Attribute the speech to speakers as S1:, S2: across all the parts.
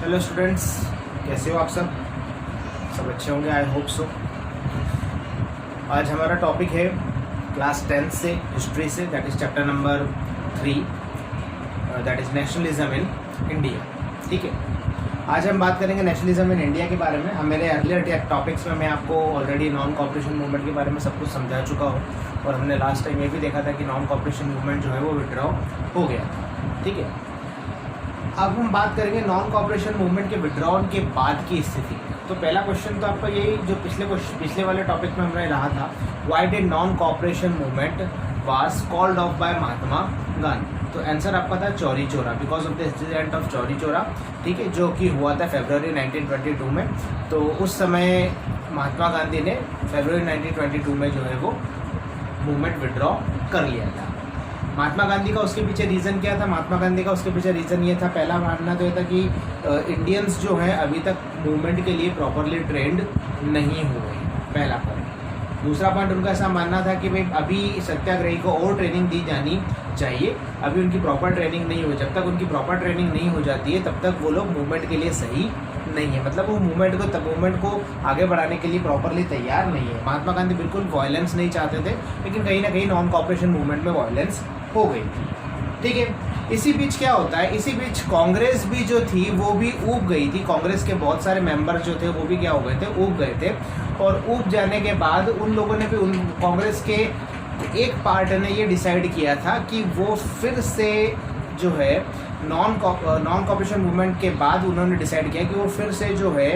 S1: Hello students, कैसे हो आप सब अच्छे होंगे, आई होप सो। आज हमारा टॉपिक है क्लास 10 से हिस्ट्री से, that is chapter number 3, that is nationalism in India. ठीक है, आज हम बात करेंगे नेशनलिज्म इन इंडिया के बारे में। हम मेरे अर्लियर टॉपिक्स में मैं आपको ऑलरेडी नॉन कॉपरेशन मूवमेंट के बारे में सब कुछ समझा चुका हूँ, और हमने लास्ट टाइम ये भी देखा था कि नॉन कॉपरेशन मूवमेंट जो है वो विड्रॉ हो गया था। ठीक है, अब हम बात करेंगे नॉन कॉपरेशन मूवमेंट के विड्रॉल के बाद की स्थिति। तो पहला क्वेश्चन तो आपका यही जो पिछले वाले टॉपिक में हमने रहा था, why did non cooperation movement was called off by Mahatma Gandhi. तो आंसर आपका था Chauri Chaura, because of the incident of Chauri Chaura. ठीक है, जो कि हुआ था फरवरी 1922 में। तो उस समय महात्मा गांधी ने फरवरी 1922 में जो है वो मूवमेंट विड्रॉ कर लिया था। महात्मा गांधी का उसके पीछे रीज़न क्या था? महात्मा गांधी का उसके पीछे रीज़न ये था, पहला मानना तो ये था कि इंडियंस जो हैं अभी तक मूवमेंट के लिए प्रॉपरली ट्रेंड नहीं हुए, पहला पॉइंट। दूसरा पॉइंट उनका ऐसा मानना था कि भाई अभी सत्याग्रही को और ट्रेनिंग दी जानी चाहिए, अभी उनकी प्रॉपर ट्रेनिंग नहीं हुई। जब तक उनकी प्रॉपर ट्रेनिंग नहीं हो जाती है तब तक वो लोग मूवमेंट के लिए सही नहीं है, मतलब वो मूवमेंट को आगे बढ़ाने के लिए प्रॉपरली तैयार नहीं है। महात्मा गांधी बिल्कुल वायलेंस नहीं चाहते थे, लेकिन कहीं ना कहीं नॉन कॉपरेशन मूवमेंट में वायलेंस हो गई थी। ठीक है, इसी बीच क्या होता है, इसी बीच कांग्रेस भी जो थी वो भी ऊब गई थी। कांग्रेस के बहुत सारे मेंबर जो थे वो भी क्या हो गए थे, ऊब गए थे। और ऊब जाने के बाद उन लोगों ने भी कांग्रेस के एक पार्ट ने ये डिसाइड किया था कि वो फिर से जो है नॉन कॉपरेशन मूवमेंट के बाद उन्होंने डिसाइड किया कि वो फिर से जो है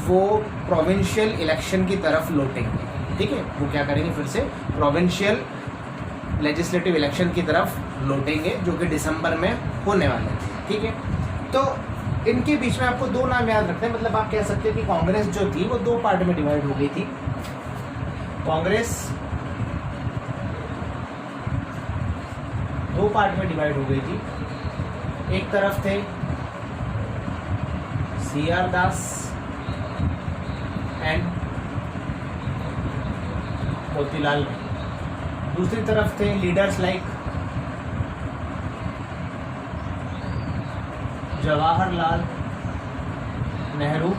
S1: वो प्रोविंशियल इलेक्शन की तरफ लौटेंगे। ठीक है, वो क्या करेंगे, फिर से प्रोविंशियल लेजिस्लेटिव इलेक्शन की तरफ लौटेंगे, जो कि दिसंबर में होने वाले हैं। ठीक है, तो इनके बीच में आपको दो नाम याद रखते हैं, मतलब आप कह सकते हैं कि कांग्रेस जो थी वो दो पार्ट में डिवाइड हो गई थी। कांग्रेस दो पार्ट में डिवाइड हो गई थी। एक तरफ थे CR Das and Motilal Nehru, दूसरी तरफ थे लीडर्स लाइक जवाहरलाल नेहरू,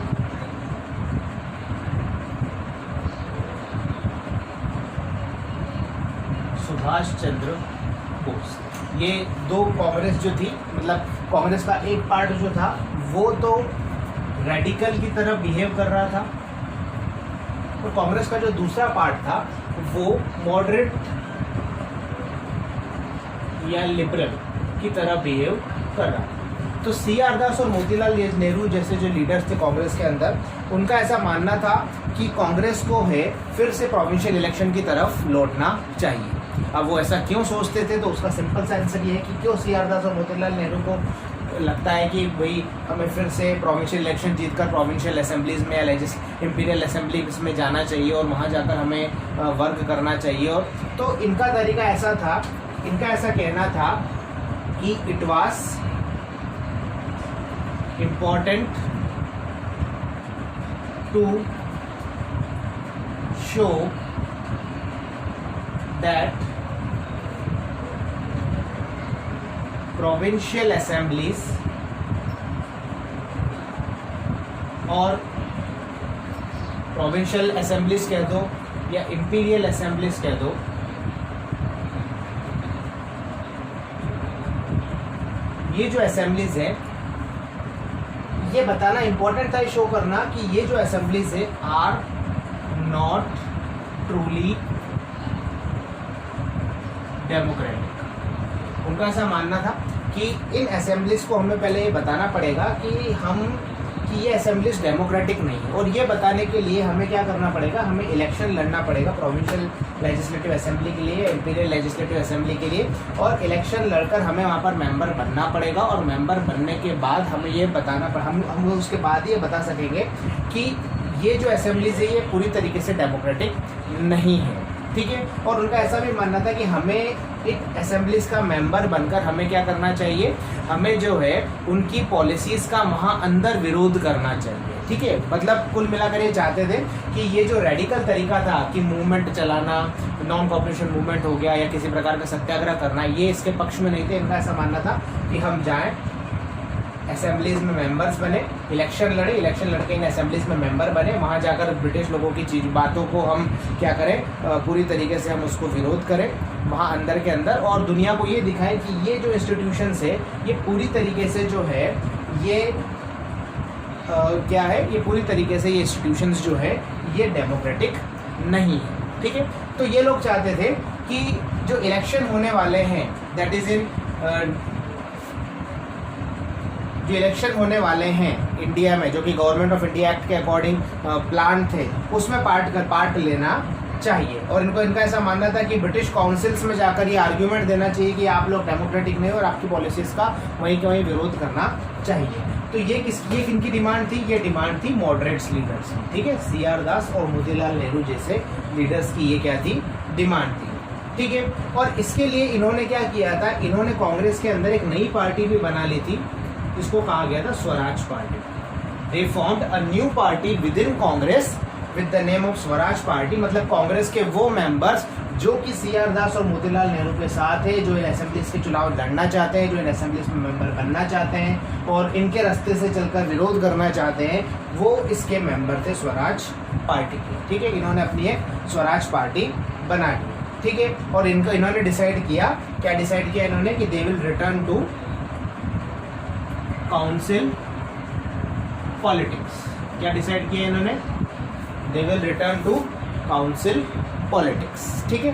S1: सुभाष चंद्र बोस। ये दो कांग्रेस जो थी, मतलब कांग्रेस का एक पार्ट जो था वो तो रेडिकल की तरह बिहेव कर रहा था, और कांग्रेस का जो दूसरा पार्ट था वो मॉडरेट या लिबरल की तरह बिहेव कर रहा था। तो CR दास और मोतीलाल नेहरू जैसे जो लीडर्स थे कांग्रेस के अंदर, उनका ऐसा मानना था कि कांग्रेस को है फिर से प्रोविंशियल इलेक्शन की तरफ लौटना चाहिए। अब वो ऐसा क्यों सोचते थे, तो उसका सिंपल सा आंसर ये है कि क्यों CR दास और मोतीलाल नेहरू को लगता है कि भाई हमें फिर से प्रोविंशियल इलेक्शन जीतकर प्रोविंशियल असेंबलीज में या इंपीरियल असेंबलीज में जाना चाहिए और वहाँ जाकर हमें वर्क करना चाहिए। और तो इनका तरीका ऐसा था, इनका ऐसा कहना था कि it was important to show that provincial assemblies और प्रोविंशियल असेंबलीज कह दो या इंपीरियल असेंबलीज कह दो, ये जो असेंबलीज है ये बताना इंपॉर्टेंट था, शो करना कि ये जो असेंबलीज है आर नॉट ट्रूली डेमोक्रेटिक। उनका ऐसा मानना था कि इन असेंबलीज को हमें पहले ये बताना पड़ेगा कि ये असेंबलीज डेमोक्रेटिक नहीं है, और ये बताने के लिए हमें क्या करना पड़ेगा, हमें इलेक्शन लड़ना पड़ेगा प्रोविंशियल लेजिस्लेटिव असेंबली के लिए, इंपीरियल लेजिस्लेटिव असेंबली के लिए, और इलेक्शन लड़कर हमें वहाँ पर मेंबर बनना पड़ेगा। और मेंबर बनने के बाद हमें ये बताना हम उसके बाद ये बता सकेंगे कि ये जो असेंबलीज है ये पूरी तरीके से डेमोक्रेटिक नहीं है। ठीक है, और उनका ऐसा भी मानना था कि हमें एक असेंबलीज का मेंबर बनकर हमें क्या करना चाहिए, हमें जो है उनकी पॉलिसीज का वहाँ अंदर विरोध करना चाहिए। ठीक है, मतलब कुल मिलाकर ये चाहते थे कि ये जो रेडिकल तरीका था कि मूवमेंट चलाना, नॉन कॉपरेशन मूवमेंट हो गया या किसी प्रकार का सत्याग्रह करना, ये इसके पक्ष में नहीं थे। इनका ऐसा मानना था कि हम जाएं असेंबलीज में मेंबर्स बने, इलेक्शन लड़के इन असेंबलीज में मेंबर बने, वहाँ जाकर ब्रिटिश लोगों की बातों को हम क्या करें, पूरी तरीके से हम उसको विरोध करें वहाँ अंदर के अंदर, और दुनिया को ये दिखाएं कि ये जो इंस्टीट्यूशंस है ये पूरी तरीके से जो है ये क्या है, ये पूरी तरीके से ये इंस्टीट्यूशंस जो है ये डेमोक्रेटिक नहीं है। ठीक है, तो ये लोग चाहते थे कि जो इलेक्शन होने वाले हैं दैट इज इन जो इलेक्शन होने वाले हैं इंडिया में, जो कि गवर्नमेंट ऑफ इंडिया एक्ट के अकॉर्डिंग प्लान थे, उसमें पार्ट लेना चाहिए। और इनका ऐसा मानना था कि ब्रिटिश काउंसिल्स में जाकर ये आर्ग्यूमेंट देना चाहिए कि आप लोग डेमोक्रेटिक नहीं और आपकी पॉलिसीज़ का वहीं के वहीं विरोध करना चाहिए। तो ये किनकी डिमांड थी? ये डिमांड थी मॉडरेट्स लीडर्स की। ठीक है, CR दास और मोतीलाल नेहरू जैसे लीडर्स की ये क्या थी, डिमांड थी। ठीक है, और इसके लिए इन्होंने क्या किया था, इन्होंने कांग्रेस के अंदर एक नई पार्टी भी बना ली थी, इसको कहा गया था Swaraj party. They formed a new party with in Congress with the name of Swaraj party. मतलब कांग्रेस के वो मेंबर्स जो कि CR दास और मोतीलाल नेहरू के साथ है, जो इन असेंबलीज के चुनाव लड़ना चाहते हैं, जो इन असेंबलीज में मेंबर बनना चाहते हैं और इनके रास्ते से चलकर विरोध करना चाहते हैं, वो इसके मेंबर थे स्वराज पार्टी के। ठीक है, इन्होंने अपनी एक स्वराज पार्टी बना ली। ठीक है, और इन्होंने डिसाइड किया, क्या डिसाइड किया इन्होंने, कि they will return to council politics. क्या डिसाइड किया इन्होंने? They will return to council politics. ठीक है,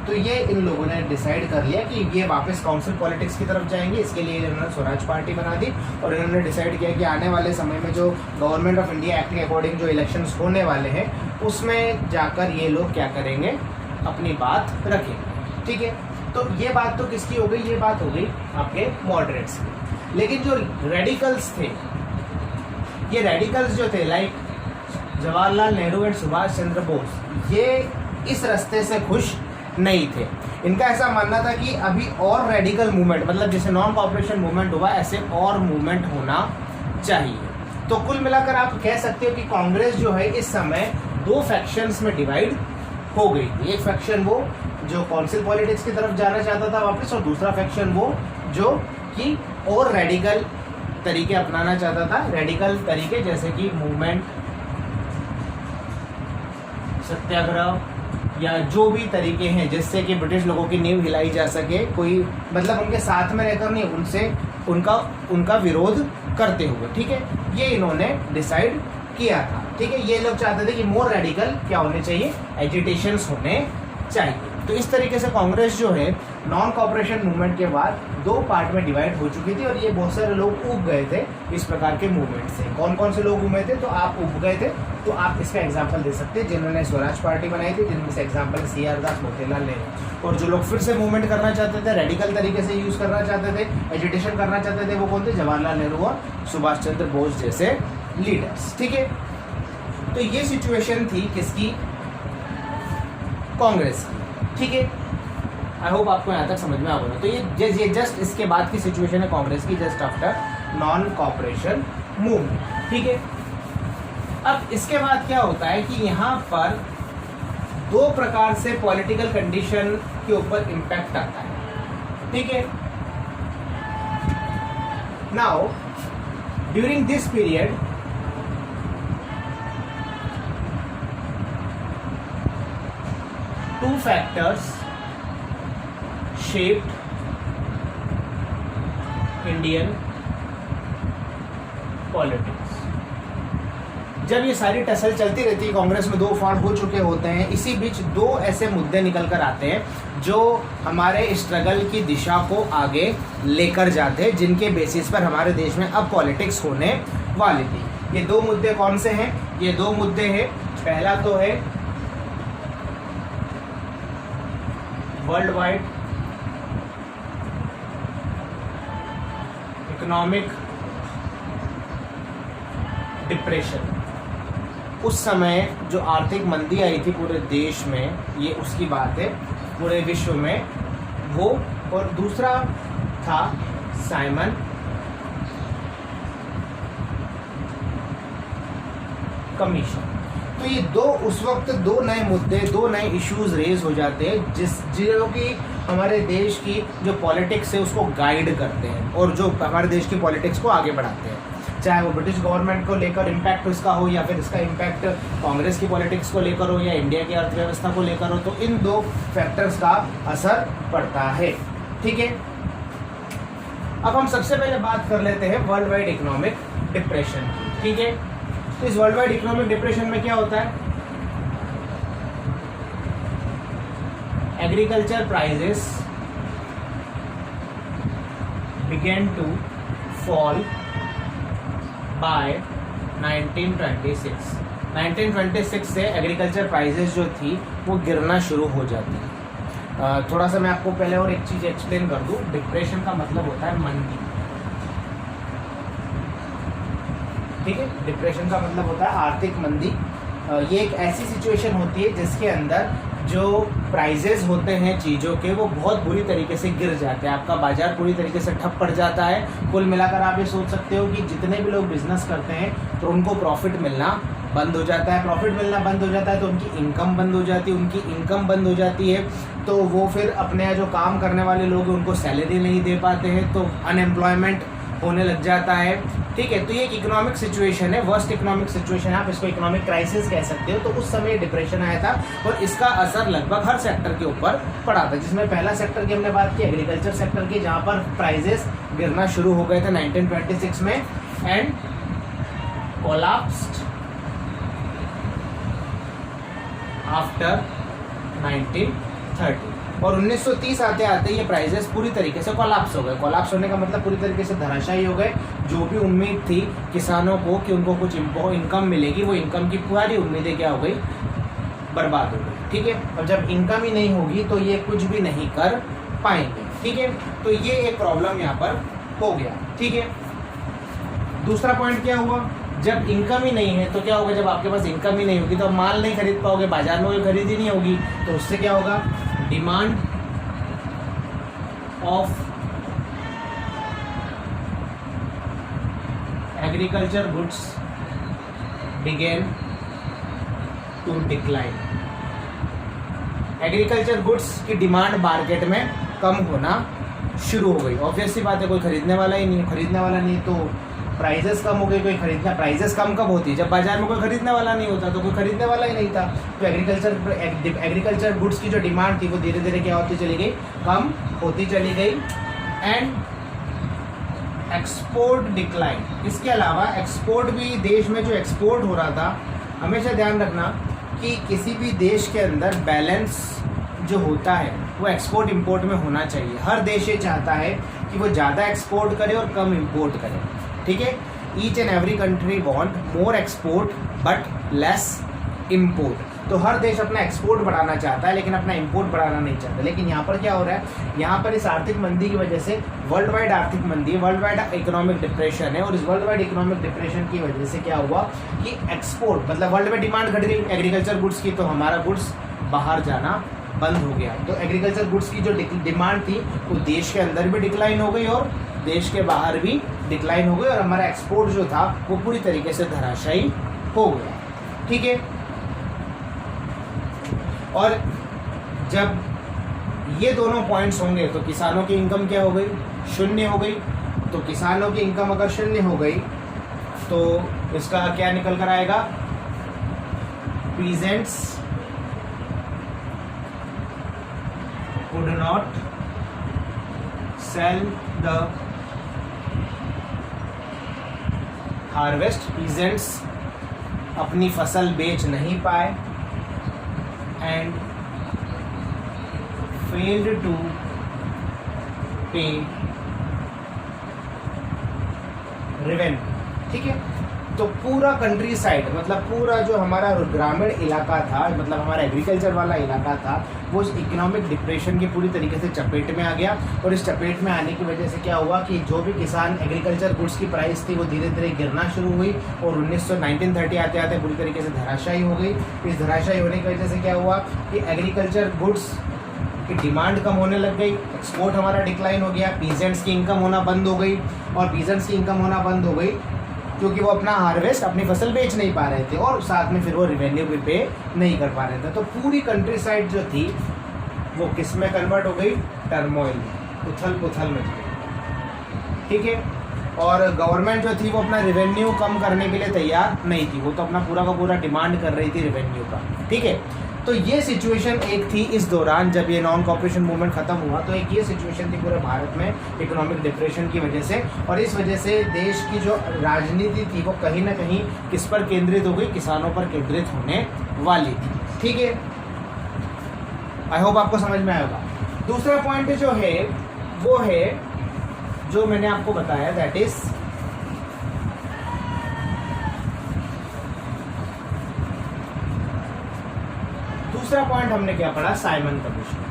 S1: तो ये इन लोगों ने डिसाइड कर लिया कि ये वापस काउंसिल पॉलिटिक्स की तरफ जाएंगे। इसके लिए इन्होंने स्वराज पार्टी बना दी और इन्होंने डिसाइड किया कि आने वाले समय में जो गवर्नमेंट ऑफ इंडिया एक्ट के अकॉर्डिंग जो इलेक्शंस होने वाले हैं उसमें जाकर ये लोग क्या करेंगे, अपनी बात रखेंगे। ठीक है, तो ये बात तो किसकी हो गई, ये बात हो गई आपके मॉडरेट्स की। लेकिन जो रेडिकल्स थे, ये रेडिकल्स जो थे लाइक जवाहरलाल नेहरू एंड सुभाष चंद्र बोस, ये इस रास्ते से खुश नहीं थे। इनका ऐसा मानना था कि अभी और रेडिकल मूवमेंट, मतलब जैसे नॉन कॉपरेशन मूवमेंट हुआ ऐसे और मूवमेंट होना चाहिए। तो कुल मिलाकर आप कह सकते हो कि कांग्रेस जो है इस समय दो फैक्शंस में डिवाइड हो गई थी। एक फैक्शन वो जो काउंसिल पॉलिटिक्स की तरफ जाना चाहता था वापस, और दूसरा फैक्शन वो जो कि और रेडिकल तरीके अपनाना चाहता था। रेडिकल तरीके जैसे कि मूवमेंट, सत्याग्रह, या जो भी तरीके हैं जिससे कि ब्रिटिश लोगों की नींव हिलाई जा सके, कोई मतलब उनके साथ में रहकर नहीं, उनसे उनका विरोध करते हुए। ठीक है, ये इन्होंने डिसाइड किया था। ठीक है, ये लोग चाहते थे कि मोर रेडिकल क्या होने चाहिए, एजिटेशंस होने चाहिए। तो इस तरीके से कांग्रेस जो है नॉन कॉपरेशन मूवमेंट के बाद दो पार्ट में डिवाइड हो चुकी थी और ये बहुत सारे लोग उब गए थे इस प्रकार के मूवमेंट से। कौन कौन से लोग उबे थे, तो आप उब गए थे तो आप इसका एग्जांपल दे सकते हैं जिन्होंने स्वराज पार्टी बनाई थी, जिनमें से एग्जांपल CR दास, मोतीलाल नेहरू। और जो लोग फिर से मूवमेंट करना चाहते थे, रेडिकल तरीके से यूज करना चाहते थे, एजुटेशन करना चाहते थे, वो कौन थे? जवाहरलाल नेहरू और सुभाष चंद्र बोस जैसे लीडर्स। ठीक है, तो ये सिचुएशन थी किसकी? कांग्रेस की। ठीक है, आई होप आपको यहाँ तक समझ में आ गया। तो ये जस्ट इसके बाद की सिचुएशन है कांग्रेस की, just after non cooperation movement. ठीक है, अब इसके बाद क्या होता है कि यहाँ पर दो प्रकार से पॉलिटिकल कंडीशन के ऊपर इम्पैक्ट आता है। ठीक है, now during this period two factors shaped Indian politics। जब ये सारी टसल चलती रहती है, कांग्रेस में दो फाड़ हो चुके होते हैं, इसी बीच दो ऐसे मुद्दे निकल कर आते हैं जो हमारे स्ट्रगल की दिशा को आगे लेकर जाते हैं, जिनके बेसिस पर हमारे देश में अब पॉलिटिक्स होने वाली थी। ये दो मुद्दे कौन से हैं? ये दो मुद्दे हैं, पहला तो है वर्ल्ड वाइड इकोनॉमिक डिप्रेशन। उस समय जो आर्थिक मंदी आई थी पूरे देश में, ये उसकी बात है, पूरे विश्व में वो। और दूसरा था साइमन कमीशन। तो ये उस वक्त दो नए मुद्दे, दो नए इश्यूज रेज हो जाते हैं जो कि हमारे देश की जो पॉलिटिक्स है उसको गाइड करते हैं और जो हमारे देश की पॉलिटिक्स को आगे बढ़ाते हैं, चाहे वो ब्रिटिश गवर्नमेंट को लेकर इम्पैक्ट इसका हो या फिर इसका इम्पैक्ट कांग्रेस की पॉलिटिक्स को लेकर हो या इंडिया की अर्थव्यवस्था को लेकर हो, तो इन दो फैक्टर्स का असर पड़ता है। ठीक है, अब हम सबसे पहले बात कर लेते हैं वर्ल्ड वाइड इकोनॉमिक डिप्रेशन की। ठीक है, तो इस वर्ल्ड वाइड इकोनॉमिक डिप्रेशन में क्या होता है, agriculture prices began to fall by 1926। 1926 से एग्रीकल्चर प्राइजेस जो थी वो गिरना शुरू हो जाती है। थोड़ा सा मैं आपको पहले और एक चीज़ एक्सप्लेन कर दूं। डिप्रेशन का मतलब होता है मंदी। ठीक है, डिप्रेशन का मतलब होता है आर्थिक मंदी। ये एक ऐसी सिचुएशन होती है जिसके अंदर जो प्राइजेस होते हैं चीज़ों के वो बहुत बुरी तरीके से गिर जाते हैं, आपका बाजार पूरी तरीके से ठप पड़ जाता है। कुल मिलाकर आप ये सोच सकते हो कि जितने भी लोग बिजनेस करते हैं तो उनको प्रॉफिट मिलना बंद हो जाता है। प्रॉफिट मिलना बंद हो जाता है तो उनकी इनकम बंद हो जाती है। उनकी इनकम बंद हो जाती है तो वो फिर अपने जो काम करने वाले लोग हैं उनको सैलरी नहीं दे पाते हैं, तो अनएम्प्लॉयमेंट होने लग जाता है। ठीक है, तो ये एक इकोनॉमिक सिचुएशन है, वर्स्ट इकोनॉमिक सिचुएशन है, आप इसको इकोनॉमिक क्राइसिस कह सकते हो। तो उस समय डिप्रेशन आया था और इसका असर लगभग हर सेक्टर के ऊपर पड़ा था, जिसमें पहला सेक्टर की हमने बात की एग्रीकल्चर सेक्टर की, जहाँ पर प्राइजेस गिरना शुरू हो गए थे 1926 में एंड कोलैप्स्ड आफ्टर 1930। और 1930 आते आते ये प्राइजेस पूरी तरीके से कोलैप्स हो गए। कोलैप्स होने का मतलब पूरी तरीके से धराशायी हो गए। जो भी उम्मीद थी किसानों को कि उनको कुछ इनकम मिलेगी, वो इनकम की पूरी उम्मीदें क्या हो गई, बर्बाद हो गई। ठीक है, और जब इनकम ही नहीं होगी तो ये कुछ भी नहीं कर पाएंगे। ठीक है, तो ये एक प्रॉब्लम यहाँ पर हो गया। ठीक है, दूसरा पॉइंट क्या हुआ, जब इनकम ही नहीं है तो क्या होगा, जब आपके पास इनकम ही नहीं होगी तो माल नहीं खरीद पाओगे, बाजार में कोई खरीदी नहीं होगी, तो उससे क्या होगा, demand of agriculture goods began to decline. Agriculture goods की डिमांड मार्केट में कम होना शुरू हो गई। ऑब्वियस सी बात है, कोई खरीदने वाला ही नहीं, खरीदने वाला नहीं तो प्राइजेस कम हो गई। कोई खरीदना, प्राइजेस कम कब होती है, जब बाजार में कोई खरीदने वाला नहीं होता, तो कोई खरीदने वाला ही नहीं था। तो एग्रीकल्चर गुड्स की जो डिमांड थी वो धीरे धीरे क्या होती चली गई, कम होती चली गई एंड एक्सपोर्ट डिक्लाइन। इसके अलावा एक्सपोर्ट भी, देश में जो एक्सपोर्ट हो रहा था, हमेशा ध्यान रखना कि किसी भी देश के अंदर बैलेंस जो होता है वो एक्सपोर्ट इंपोर्ट में होना चाहिए। हर देश ये चाहता है कि वो ज़्यादा एक्सपोर्ट करे और कम इंपोर्ट करे। ठीक है, each and every country want more export but less import. तो हर देश अपना एक्सपोर्ट बढ़ाना चाहता है लेकिन अपना इंपोर्ट बढ़ाना नहीं चाहता। लेकिन यहाँ पर क्या हो रहा है, यहाँ पर इस आर्थिक मंदी की वजह से वर्ल्ड वाइड आर्थिक मंदी, वर्ल्ड वाइड इकोनॉमिक डिप्रेशन है। और इस वर्ल्ड वाइड इकोनॉमिक डिप्रेशन की वजह से क्या हुआ कि एक्सपोर्ट, मतलब वर्ल्ड में डिमांड घट गई एग्रीकल्चर गुड्स की, तो हमारा गुड्स बाहर जाना बंद हो गया। तो एग्रीकल्चर गुड्स की जो डिमांड थी वो देश के अंदर भी डिक्लाइन हो गई और देश के बाहर भी डिक्लाइन हो गई और हमारा एक्सपोर्ट जो था वो पूरी तरीके से धराशायी हो गया। ठीक है, और जब ये दोनों पॉइंट्स होंगे तो किसानों की इनकम क्या हो गई, शून्य हो गई। तो किसानों की इनकम अगर शून्य हो गई तो इसका क्या निकल कर आएगा, peasants could not sell the harvest, peasants अपनी फसल बेच नहीं पाए and failed to pay revenue। ठीक है, तो पूरा कंट्री साइड, मतलब पूरा जो हमारा ग्रामीण इलाका था, मतलब हमारा एग्रीकल्चर वाला इलाका था, वो इस इकोनॉमिक डिप्रेशन की पूरी तरीके से चपेट में आ गया। और इस चपेट में आने की वजह से क्या हुआ कि जो भी किसान एग्रीकल्चर गुड्स की प्राइस थी वो धीरे धीरे गिरना शुरू हुई और 1930 आते आते पूरी तरीके से धराशायी हो गई। इस धराशायी होने की वजह से क्या हुआ कि एग्रीकल्चर गुड्स की डिमांड कम होने लग गई, एक्सपोर्ट हमारा डिक्लाइन हो गया, पीजेंट्स की इनकम होना बंद हो गई। और पीजेंट्स की इनकम होना बंद हो गई क्योंकि वो अपना हार्वेस्ट, अपनी फसल बेच नहीं पा रहे थे और साथ में फिर वो रिवेन्यू भी पे नहीं कर पा रहे थे। तो पूरी कंट्री साइड जो थी वो किस में कन्वर्ट हो गई? टर्मोइल में, उथल पुथल में। ठीक है, और गवर्नमेंट जो थी वो अपना रिवेन्यू कम करने के लिए तैयार नहीं थी, वो तो अपना पूरा का पूरा डिमांड कर रही थी रिवेन्यू का। ठीक है, तो ये सिचुएशन एक थी इस दौरान जब ये नॉन कॉपरेशन मूवमेंट खत्म हुआ, तो एक ये सिचुएशन थी पूरे भारत में इकोनॉमिक डिप्रेशन की वजह से, और इस वजह से देश की जो राजनीति थी वो कहीं ना कहीं किस पर केंद्रित हो गई? किसानों पर केंद्रित होने वाली थी। ठीक है, आई होप आपको समझ में आएगा। दूसरा पॉइंट जो है वो है जो मैंने आपको बताया, दैट इज दूसरा पॉइंट हमने क्या पढ़ा? Simon commission.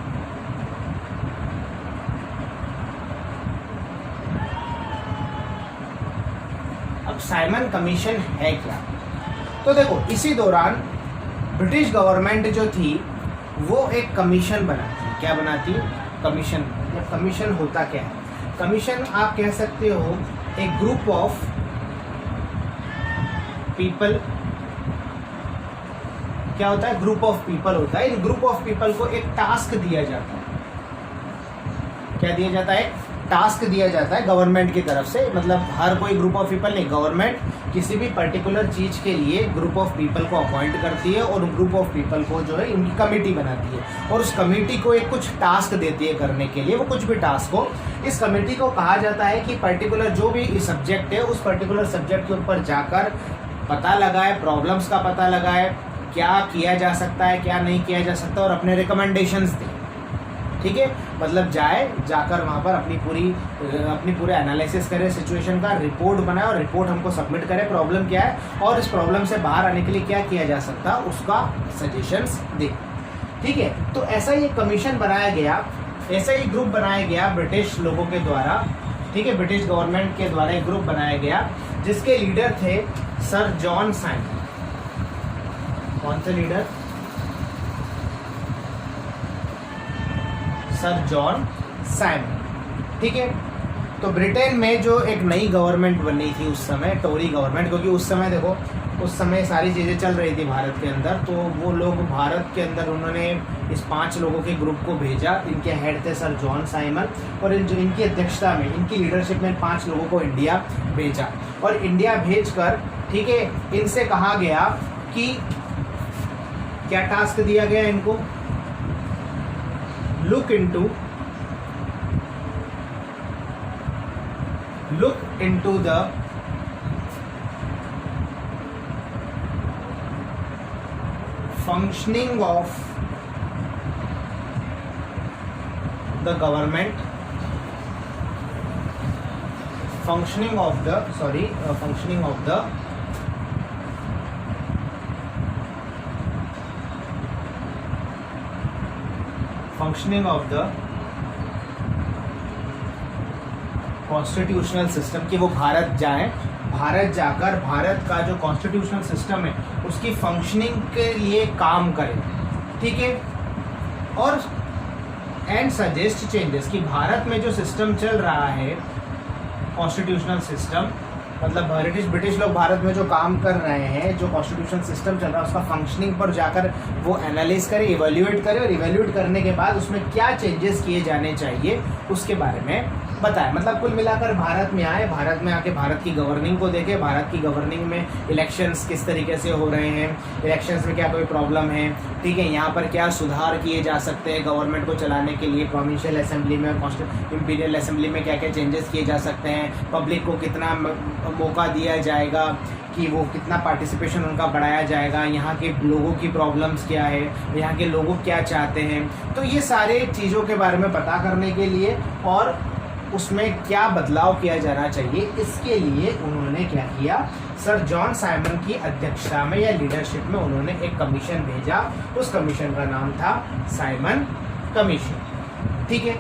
S1: अब साइमन कमीशन है क्या? तो देखो, इसी दौरान ब्रिटिश गवर्नमेंट जो थी वो एक कमीशन बनाती। क्या बनाती? कमीशन। कमीशन होता क्या है? कमीशन आप कह सकते हो एक ग्रुप ऑफ पीपल। क्या होता है? ग्रुप ऑफ पीपल होता है। इन ग्रुप ऑफ पीपल को एक टास्क दिया जाता है। क्या दिया जाता है? टास्क दिया जाता है गवर्नमेंट की तरफ से। मतलब हर कोई ग्रुप ऑफ पीपल नहीं, गवर्नमेंट किसी भी पर्टिकुलर चीज के लिए ग्रुप ऑफ पीपल को अपॉइंट करती है और ग्रुप ऑफ पीपल को जो है इनकी कमेटी बनाती है और उस कमेटी को एक कुछ टास्क देती है करने के लिए। वो कुछ भी टास्क हो, इस कमेटी को कहा जाता है कि पर्टिकुलर जो भी सब्जेक्ट है उस पर्टिकुलर सब्जेक्ट के ऊपर जाकर पता लगाए, प्रॉब्लम्स का पता लगाए, क्या किया जा सकता है क्या नहीं किया जा सकता, और अपने रिकमेंडेशंस दें। ठीक है, मतलब जाकर वहाँ पर अपनी पूरे एनालिसिस करे सिचुएशन का, रिपोर्ट बनाए और रिपोर्ट हमको सबमिट करे, प्रॉब्लम क्या है और इस प्रॉब्लम से बाहर आने के लिए क्या किया जा सकता है उसका सजेशंस दे। ठीक है, तो ऐसा ही एक कमीशन बनाया गया, ऐसा ही ग्रुप बनाया गया ब्रिटिश लोगों के द्वारा। ठीक है, ब्रिटिश गवर्नमेंट के द्वारा एक ग्रुप बनाया गया जिसके लीडर थे सर जॉन साइमन। कौन से लीडर? Sir John Simon. ठीक है, तो ब्रिटेन में जो एक नई गवर्नमेंट बनी थी उस समय, टोरी गवर्नमेंट, क्योंकि उस समय देखो उस समय सारी चीज़ें चल रही थी भारत के अंदर, तो वो लोग भारत के अंदर उन्होंने इस 5 लोगों के ग्रुप को भेजा। इनके हेड थे सर जॉन साइमन और इनकी अध्यक्षता में, इनकी लीडरशिप में 5 लोगों को इंडिया भेजा। और इंडिया भेजकर, ठीक है, इनसे कहा गया कि क्या टास्क दिया गया इनको? look into the functioning of the government, functioning of the constitutional system, कि वो भारत जाएं, भारत जाकर भारत का जो कॉन्स्टिट्यूशनल सिस्टम है उसकी फंक्शनिंग के लिए काम करें। ठीक है, और एंड सजेस्ट चेंजेस, कि भारत में जो सिस्टम चल रहा है कॉन्स्टिट्यूशनल सिस्टम, मतलब ब्रिटिश लोग भारत में जो काम कर रहे हैं, जो कॉन्स्टिट्यूशन सिस्टम चल रहा है उसका फंक्शनिंग पर जाकर वो एनालाइज करे, इवैल्यूएट करे, और इवैल्यूएट करने के बाद उसमें क्या चेंजेस किए जाने चाहिए उसके बारे में बताएं। मतलब कुल मिलाकर भारत में आए, भारत में आके भारत की गवर्निंग को देखे, भारत की गवर्निंग में इलेक्शंस किस तरीके से हो रहे हैं, इलेक्शंस में क्या कोई प्रॉब्लम है, ठीक है, यहाँ पर क्या सुधार किए जा सकते हैं गवर्नमेंट को चलाने के लिए, प्रोविंशियल असेंबली में, इंपीरियल असेंबली में क्या क्या चेंजेस किए जा सकते हैं, पब्लिक को कितना मौका दिया जाएगा, कि वो कितना पार्टिसिपेशन उनका बढ़ाया जाएगा, यहाँ के लोगों की प्रॉब्लम्स क्या है, यहाँ के लोगों क्या चाहते हैं। तो ये सारे चीज़ों के बारे में पता करने के लिए और उसमें क्या बदलाव किया जाना चाहिए, इसके लिए उन्होंने क्या किया, सर जॉन साइमन की अध्यक्षता में या लीडरशिप में उन्होंने एक कमीशन भेजा। उस कमीशन का नाम था साइमन कमीशन। ठीक है,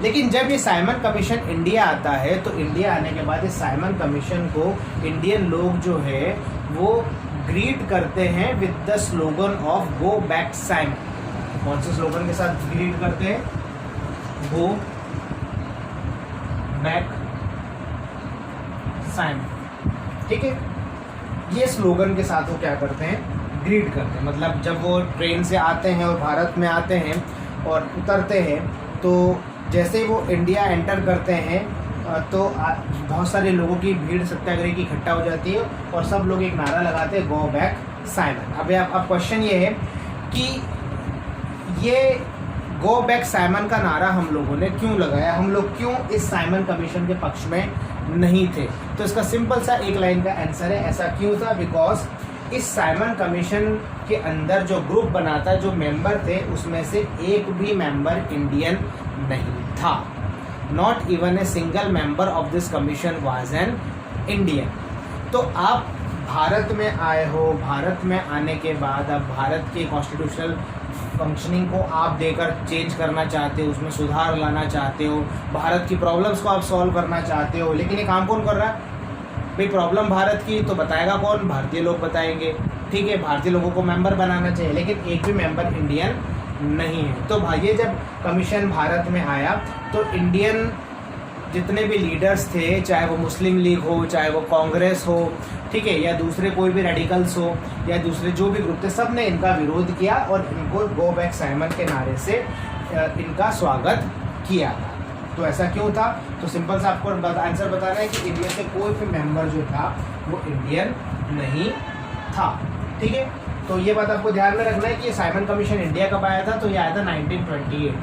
S1: लेकिन जब ये साइमन कमीशन इंडिया आता है तो इंडिया आने के बाद इस साइमन कमीशन को इंडियन लोग जो है वो ग्रीट करते हैं with the slogan of go back Simon. कौन से स्लोगन के साथ ग्रीट करते हैं? गो बैक साइमन। ठीक है। ये स्लोगन के साथ वो क्या करते हैं, ग्रीट करते हैं। मतलब जब वो ट्रेन से आते हैं और भारत में आते हैं और उतरते हैं, तो जैसे ही वो इंडिया एंटर करते हैं तो बहुत सारे लोगों की भीड़ सत्याग्रह की इकट्ठा हो जाती है और सब लोग एक नारा लगाते हैं, गो बैक साइमन। अब क्वेश्चन ये है कि ये गो बैक साइमन का नारा हम लोगों ने क्यों लगाया, हम लोग क्यों इस साइमन कमीशन के पक्ष में नहीं थे। तो इसका सिंपल सा एक लाइन का आंसर है, ऐसा क्यों था, बिकॉज इस साइमन कमीशन के अंदर जो ग्रुप बना था, जो मेंबर थे, उसमें से एक भी मेंबर इंडियन नहीं था। Not even a single member of this commission was an Indian. तो आप भारत में आए हो, भारत में आने के बाद अब भारत के कॉन्स्टिट्यूशनल फंक्शनिंग को आप देकर चेंज करना चाहते हो, उसमें सुधार लाना चाहते हो, भारत की प्रॉब्लम्स को आप सॉल्व करना चाहते हो। लेकिन ये काम कौन कर रहा है भाई, प्रॉब्लम भारत की तो बताएगा कौन, भारतीय लोग बताएंगे। ठीक है, भारतीय लोगों को मेंबर बनाना चाहिए, लेकिन एक भी मेंबर इंडियन नहीं है। तो भाई जब कमीशन भारत में आया तो इंडियन जितने भी लीडर्स थे, चाहे वो मुस्लिम लीग हो, चाहे वो कांग्रेस हो, ठीक है, या दूसरे कोई भी रेडिकल्स हो, या दूसरे जो भी ग्रुप थे, सब ने इनका विरोध किया और इनको गो बैक साइमन के नारे से इनका स्वागत किया था। तो ऐसा क्यों था, तो सिंपल सा आपको आंसर बताना है कि इनमें से कोई भी मेंबर जो था वो इंडियन नहीं था। ठीक है, तो ये बात आपको ध्यान में रखना है कि ये साइमन कमीशन इंडिया कब आया था, तो ये आया था 1928।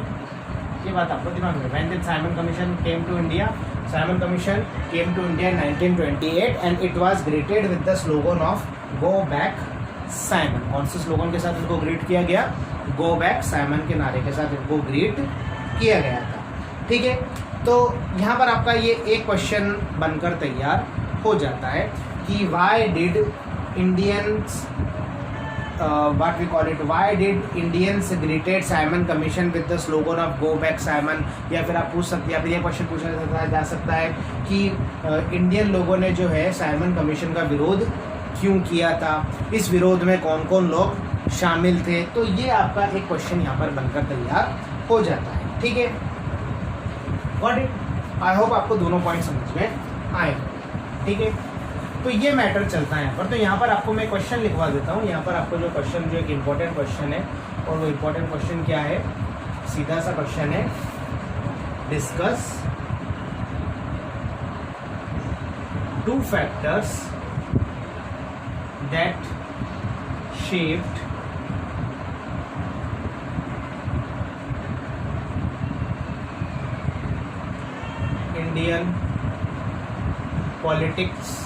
S1: ये बात आपको दिमाग में, when did Simon Commission came to India, Simon Commission came to India in 1928 and it was greeted with the slogan of go back Simon. कौन से स्लोगन के साथ इनको ग्रीट किया गया, गो बैक साइमन के नारे के साथ इनको ग्रीट किया गया था। ठीक है, तो यहाँ पर आपका ये एक क्वेश्चन बनकर तैयार हो जाता है कि why did Indians what we call it, why did Indians greeted Simon Commission with the slogan of go back Simon। या फिर आप पूछ सकते हैं, या फिर ये क्वेश्चन पूछा जा सकता है कि इंडियन लोगों ने जो है साइमन कमीशन का विरोध क्यों किया था, इस विरोध में कौन कौन लोग शामिल थे। तो ये आपका एक क्वेश्चन यहाँ पर बनकर तैयार हो जाता है। ठीक है, गॉट इट। आई होप आपको दोनों पॉइंट समझ में आए। ठीक है, तो ये मैटर चलता है यहाँ पर। तो यहाँ पर आपको मैं क्वेश्चन लिखवा देता हूँ। यहाँ पर आपको जो क्वेश्चन, जो एक इम्पोर्टेंट क्वेश्चन है, और वो इम्पोर्टेंट क्वेश्चन क्या है, सीधा सा क्वेश्चन है, discuss 2 factors that shaped Indian politics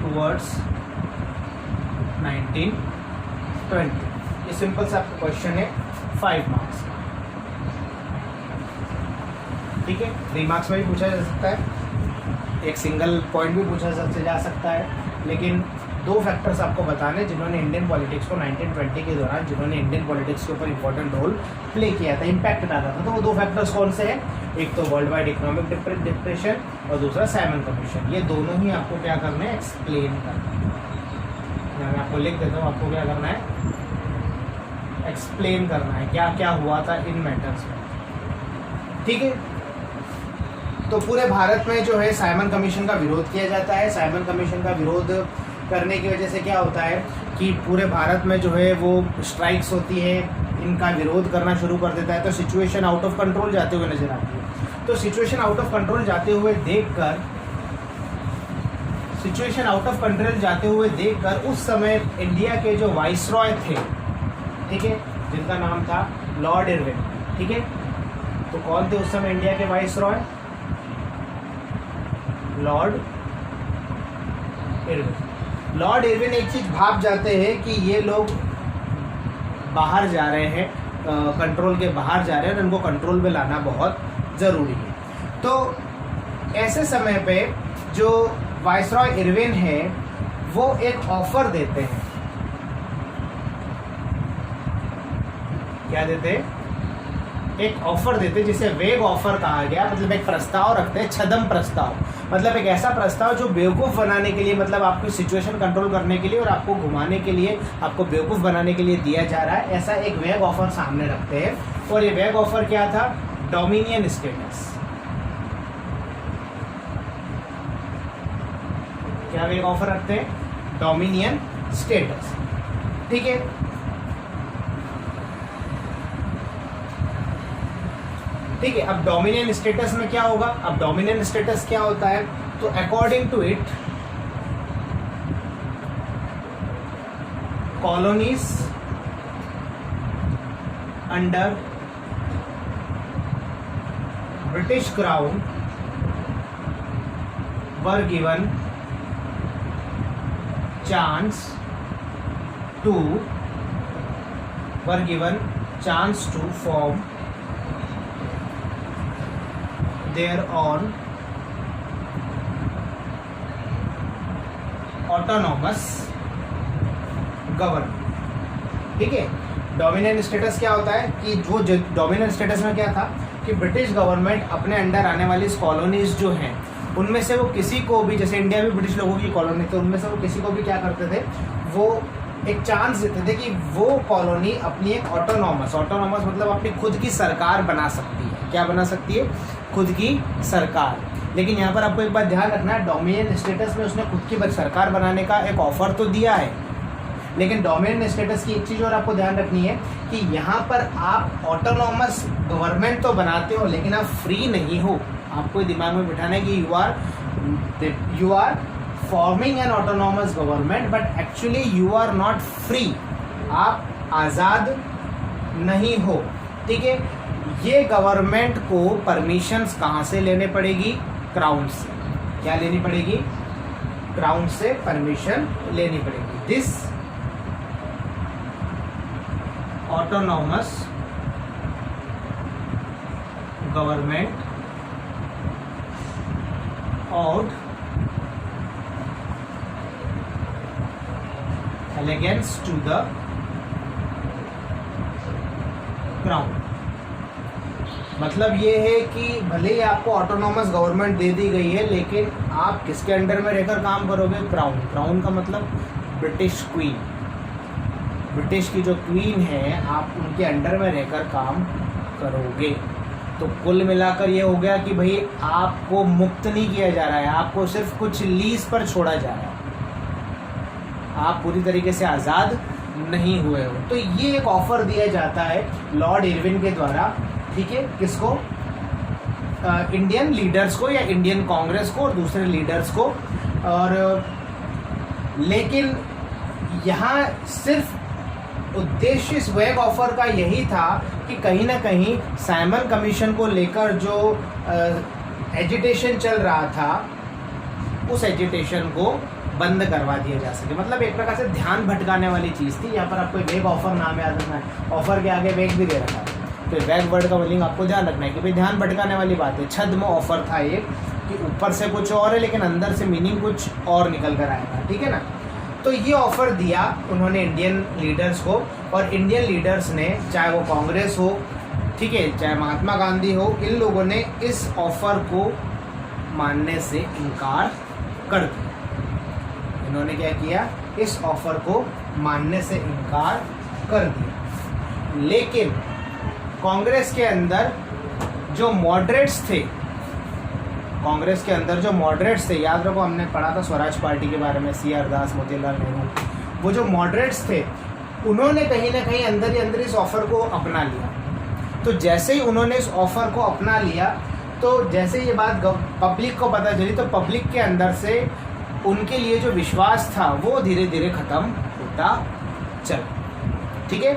S1: towards 1920। ये सिंपल सा आपका क्वेश्चन है, 5 मार्क्स का। ठीक है, 3 मार्क्स में भी पूछा जा सकता है, एक सिंगल पॉइंट भी पूछा जा सकता है, लेकिन 2 फैक्टर्स आपको बताने जिन्होंने इंडियन पॉलिटिक्स को 1920 के दौरान, जिन्होंने इंडियन पॉलिटिक्स के ऊपर इंपॉर्टेंट रोल प्ले किया था, इम्पैक्ट डाला था। तो वो 2 फैक्टर्स कौन से हैं, एक तो वर्ल्ड वाइड इकोनॉमिक डिप्रेशन और दूसरा साइमन कमीशन। ये दोनों ही आपको क्या करना है, एक्सप्लेन करना है। मैं आपको लिख देता हूँ, आपको क्या करना है, एक्सप्लेन करना है क्या क्या हुआ था इन मैटर्स में। ठीक है, तो पूरे भारत में जो है साइमन कमीशन का विरोध किया जाता है। साइमन कमीशन का विरोध करने की वजह से क्या होता है कि पूरे भारत में जो है वो स्ट्राइक्स होती है, इनका विरोध करना शुरू कर देता है। तो सिचुएशन आउट ऑफ कंट्रोल जाते हुए नजर आती है। तो सिचुएशन आउट ऑफ कंट्रोल जाते हुए देखकर उस समय इंडिया के जो वाइसरॉय थे, ठीक है, जिनका नाम था लॉर्ड इरविन। ठीक है, तो कौन थे उस समय इंडिया के viceroy, Lord Irwin. Lord Irwin एक चीज भाप जाते हैं कि ये लोग बाहर जा रहे हैं, कंट्रोल के बाहर जा रहे हैं, और इनको कंट्रोल में लाना बहुत ज़रूरी है। तो ऐसे समय पे जो वाइसरॉय इरविन है वो एक ऑफर देते हैं। क्या देते हैं, एक ऑफर देते, जिसे वेग ऑफर कहा गया। मतलब एक प्रस्ताव रखते हैं, छद्म प्रस्ताव, मतलब एक ऐसा प्रस्ताव जो बेवकूफ़ बनाने के लिए, मतलब आपकी सिचुएशन कंट्रोल करने के लिए और आपको घुमाने के लिए, आपको बेवकूफ़ बनाने के लिए दिया जा रहा है। ऐसा एक वेग ऑफर सामने रखते हैं, और ये वेग ऑफर क्या था, डोमिनियन स्टेटस। क्या एक ऑफर रखते हैं? Dominion status. ठीक है, ठीक है। अब डोमिनियन स्टेटस में क्या होगा? अब डोमिनियन स्टेटस क्या होता है? तो according to it colonies under British Crown were given chance to form their own autonomous government. ठीक है, डोमिनियन स्टेटस क्या होता है कि वो डोमिनियन स्टेटस में क्या था कि ब्रिटिश गवर्नमेंट अपने अंडर आने वाली कॉलोनीज जो हैं उनमें से वो किसी को भी, जैसे इंडिया भी ब्रिटिश लोगों की कॉलोनी थी, उनमें से वो किसी को भी क्या करते थे, वो एक चांस देते थे कि वो कॉलोनी अपनी एक ऑटोनॉमस मतलब अपनी खुद की सरकार बना सकती है। क्या बना सकती है? खुद की सरकार। लेकिन यहाँ पर आपको एक बात ध्यान रखना है, डोमिनियन स्टेटस में उसने खुद की सरकार बनाने का एक ऑफर तो दिया है, लेकिन डोमिनियन स्टेटस की एक चीज़ और आपको ध्यान रखनी है कि यहाँ पर आप ऑटोनॉमस गवर्नमेंट तो बनाते हो लेकिन आप फ्री नहीं हो। आपको दिमाग में बिठाना है कि you are forming an autonomous government but actually you are not free. आप आज़ाद नहीं हो। ठीक है, ये गवर्नमेंट को परमिशंस कहाँ से लेने पड़ेगी? क्राउन से। क्या लेनी पड़ेगी? क्राउन से परमिशन लेनी पड़ेगी। This autonomous government ought allegiance to the crown। मतलब ये है कि भले ही आपको ऑटोनॉमस गवर्नमेंट दे दी गई है लेकिन आप किसके अंडर में रहकर काम करोगे? क्राउन। क्राउन का मतलब ब्रिटिश क्वीन। ब्रिटिश की जो क्वीन है आप उनके अंडर में रहकर काम करोगे। तो कुल मिलाकर ये हो गया कि भाई आपको मुक्त नहीं किया जा रहा है, आपको सिर्फ कुछ लीज पर छोड़ा जा रहा है, आप पूरी तरीके से आज़ाद नहीं हुए हो। तो ये एक ऑफर दिया जाता है लॉर्ड इरविन के द्वारा। ठीक है, किसको? इंडियन लीडर्स को या इंडियन कांग्रेस को और दूसरे लीडर्स को। और लेकिन यहाँ सिर्फ उद्देश्य इस वेग ऑफर का यही था कि कहीं ना कहीं साइमन कमीशन को लेकर जो एजिटेशन चल रहा था उस एजिटेशन को बंद करवा दिया जा सके। मतलब एक प्रकार से ध्यान भटकाने वाली चीज़ थी। यहाँ पर आपको वेग ऑफर नाम याद रखना है, ऑफर के आगे वेग भी दे रखा है, तो वेग वर्ड का मीनिंग आपको ध्यान रखना है कि भाई ध्यान भटकाने वाली बात है। छद्म ऑफर था ये कि ऊपर से कुछ और है लेकिन अंदर से मीनिंग कुछ और निकल कर आएगा। ठीक है ना? तो ये ऑफ़र दिया उन्होंने इंडियन लीडर्स को, और इंडियन लीडर्स ने, चाहे वो कांग्रेस हो, ठीक है, चाहे महात्मा गांधी हो, इन लोगों ने इस ऑफ़र को मानने से इनकार कर दिया। इन्होंने क्या किया? इस ऑफ़र को मानने से इनकार कर दिया। लेकिन कांग्रेस के अंदर जो मॉडरेट्स थे, याद रखो हमने पढ़ा था स्वराज पार्टी के बारे में, CR दास, मोतीलाल नेहरू, वो जो मॉडरेट्स थे उन्होंने कहीं ना कहीं अंदर ही अंदर इस ऑफ़र को अपना लिया। तो जैसे ही उन्होंने इस ऑफ़र को अपना लिया, तो जैसे ये बात पब्लिक को पता चली, तो पब्लिक के अंदर से उनके लिए जो विश्वास था वो धीरे धीरे ख़त्म होता चला। ठीक है,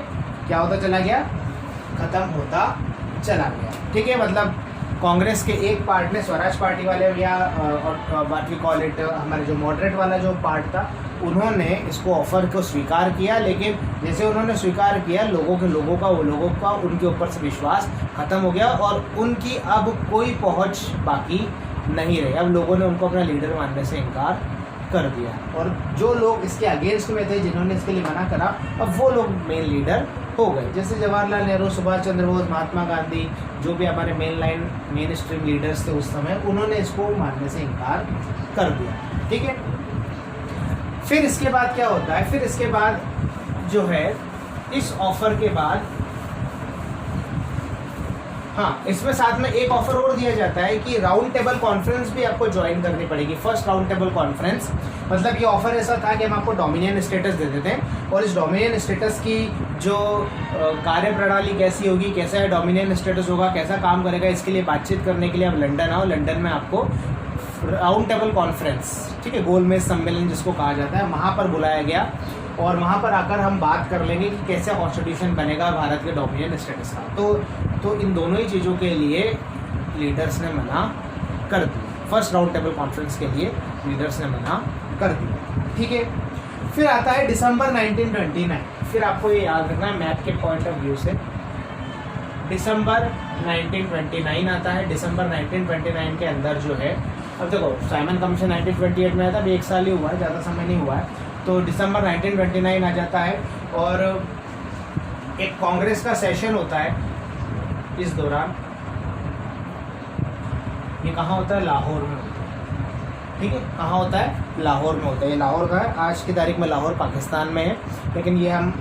S1: क्या होता चला गया? ख़त्म होता चला गया। ठीक है, मतलब कांग्रेस के एक पार्ट ने, स्वराज पार्टी वाले या व्हाट वी कॉल इट, हमारे जो मॉडरेट वाला जो पार्ट था, उन्होंने इसको ऑफ़र को स्वीकार किया। लेकिन जैसे उन्होंने स्वीकार किया, लोगों का उनके ऊपर से विश्वास ख़त्म हो गया और उनकी अब कोई पहुंच बाकी नहीं रही। अब लोगों ने उनको अपना लीडर मानने से इनकार कर दिया, और जो लोग इसके अगेंस्ट में थे, जिन्होंने इसके लिए मना करा, अब वो लोग मेन लीडर हो गए। जैसे जवाहरलाल नेहरू, सुभाष चंद्र बोस, महात्मा गांधी, जो भी हमारे मेन स्ट्रीम लीडर्स थे उस समय, उन्होंने इसको मानने से इनकार कर दिया। ठीक है, फिर इसके बाद क्या होता है? फिर इसके बाद जो है, इस ऑफ़र के बाद हाँ, इसमें साथ में एक ऑफर और दिया जाता है कि राउंड टेबल कॉन्फ्रेंस भी आपको ज्वाइन करनी पड़ेगी। फर्स्ट राउंड टेबल कॉन्फ्रेंस मतलब ये ऑफर ऐसा था कि हम आपको डोमिनियन स्टेटस दे देते हैं और इस डोमिनियन स्टेटस की जो कार्य प्रणाली कैसी होगी, कैसा डोमिनियन स्टेटस होगा, कैसा काम करेगा, इसके लिए बातचीत करने के लिए आप लंदन आओ। लंदन में आपको राउंड टेबल कॉन्फ्रेंस, ठीक है, गोलमेज सम्मेलन जिसको कहा जाता है, वहाँ पर बुलाया गया और वहाँ पर आकर हम बात कर लेंगे कि कैसे कॉन्स्टिट्यूशन बनेगा भारत के डोमिनियन स्टेटस का। तो इन दोनों ही चीज़ों के लिए लीडर्स ने मना कर दिया। फर्स्ट राउंड टेबल कॉन्फ्रेंस के लिए लीडर्स ने मना कर दिया, ठीक है। फिर आता है दिसंबर 1929। फिर आपको ये याद रखना है मैप के पॉइंट ऑफ व्यू से, दिसंबर 1929 आता है। दिसंबर 1929 के अंदर जो है, अब देखो साइमन कमीशन 1928 में आया था, अभी 1 साल ही हुआ है, ज़्यादा समय नहीं हुआ है। तो दिसंबर 1929 आ जाता है और एक कांग्रेस का सेशन होता है इस दौरान। ये कहाँ होता है? लाहौर में होता है, ठीक है। कहाँ होता है? लाहौर में होता है। ये लाहौर का है, आज की तारीख में लाहौर पाकिस्तान में है, लेकिन ये हम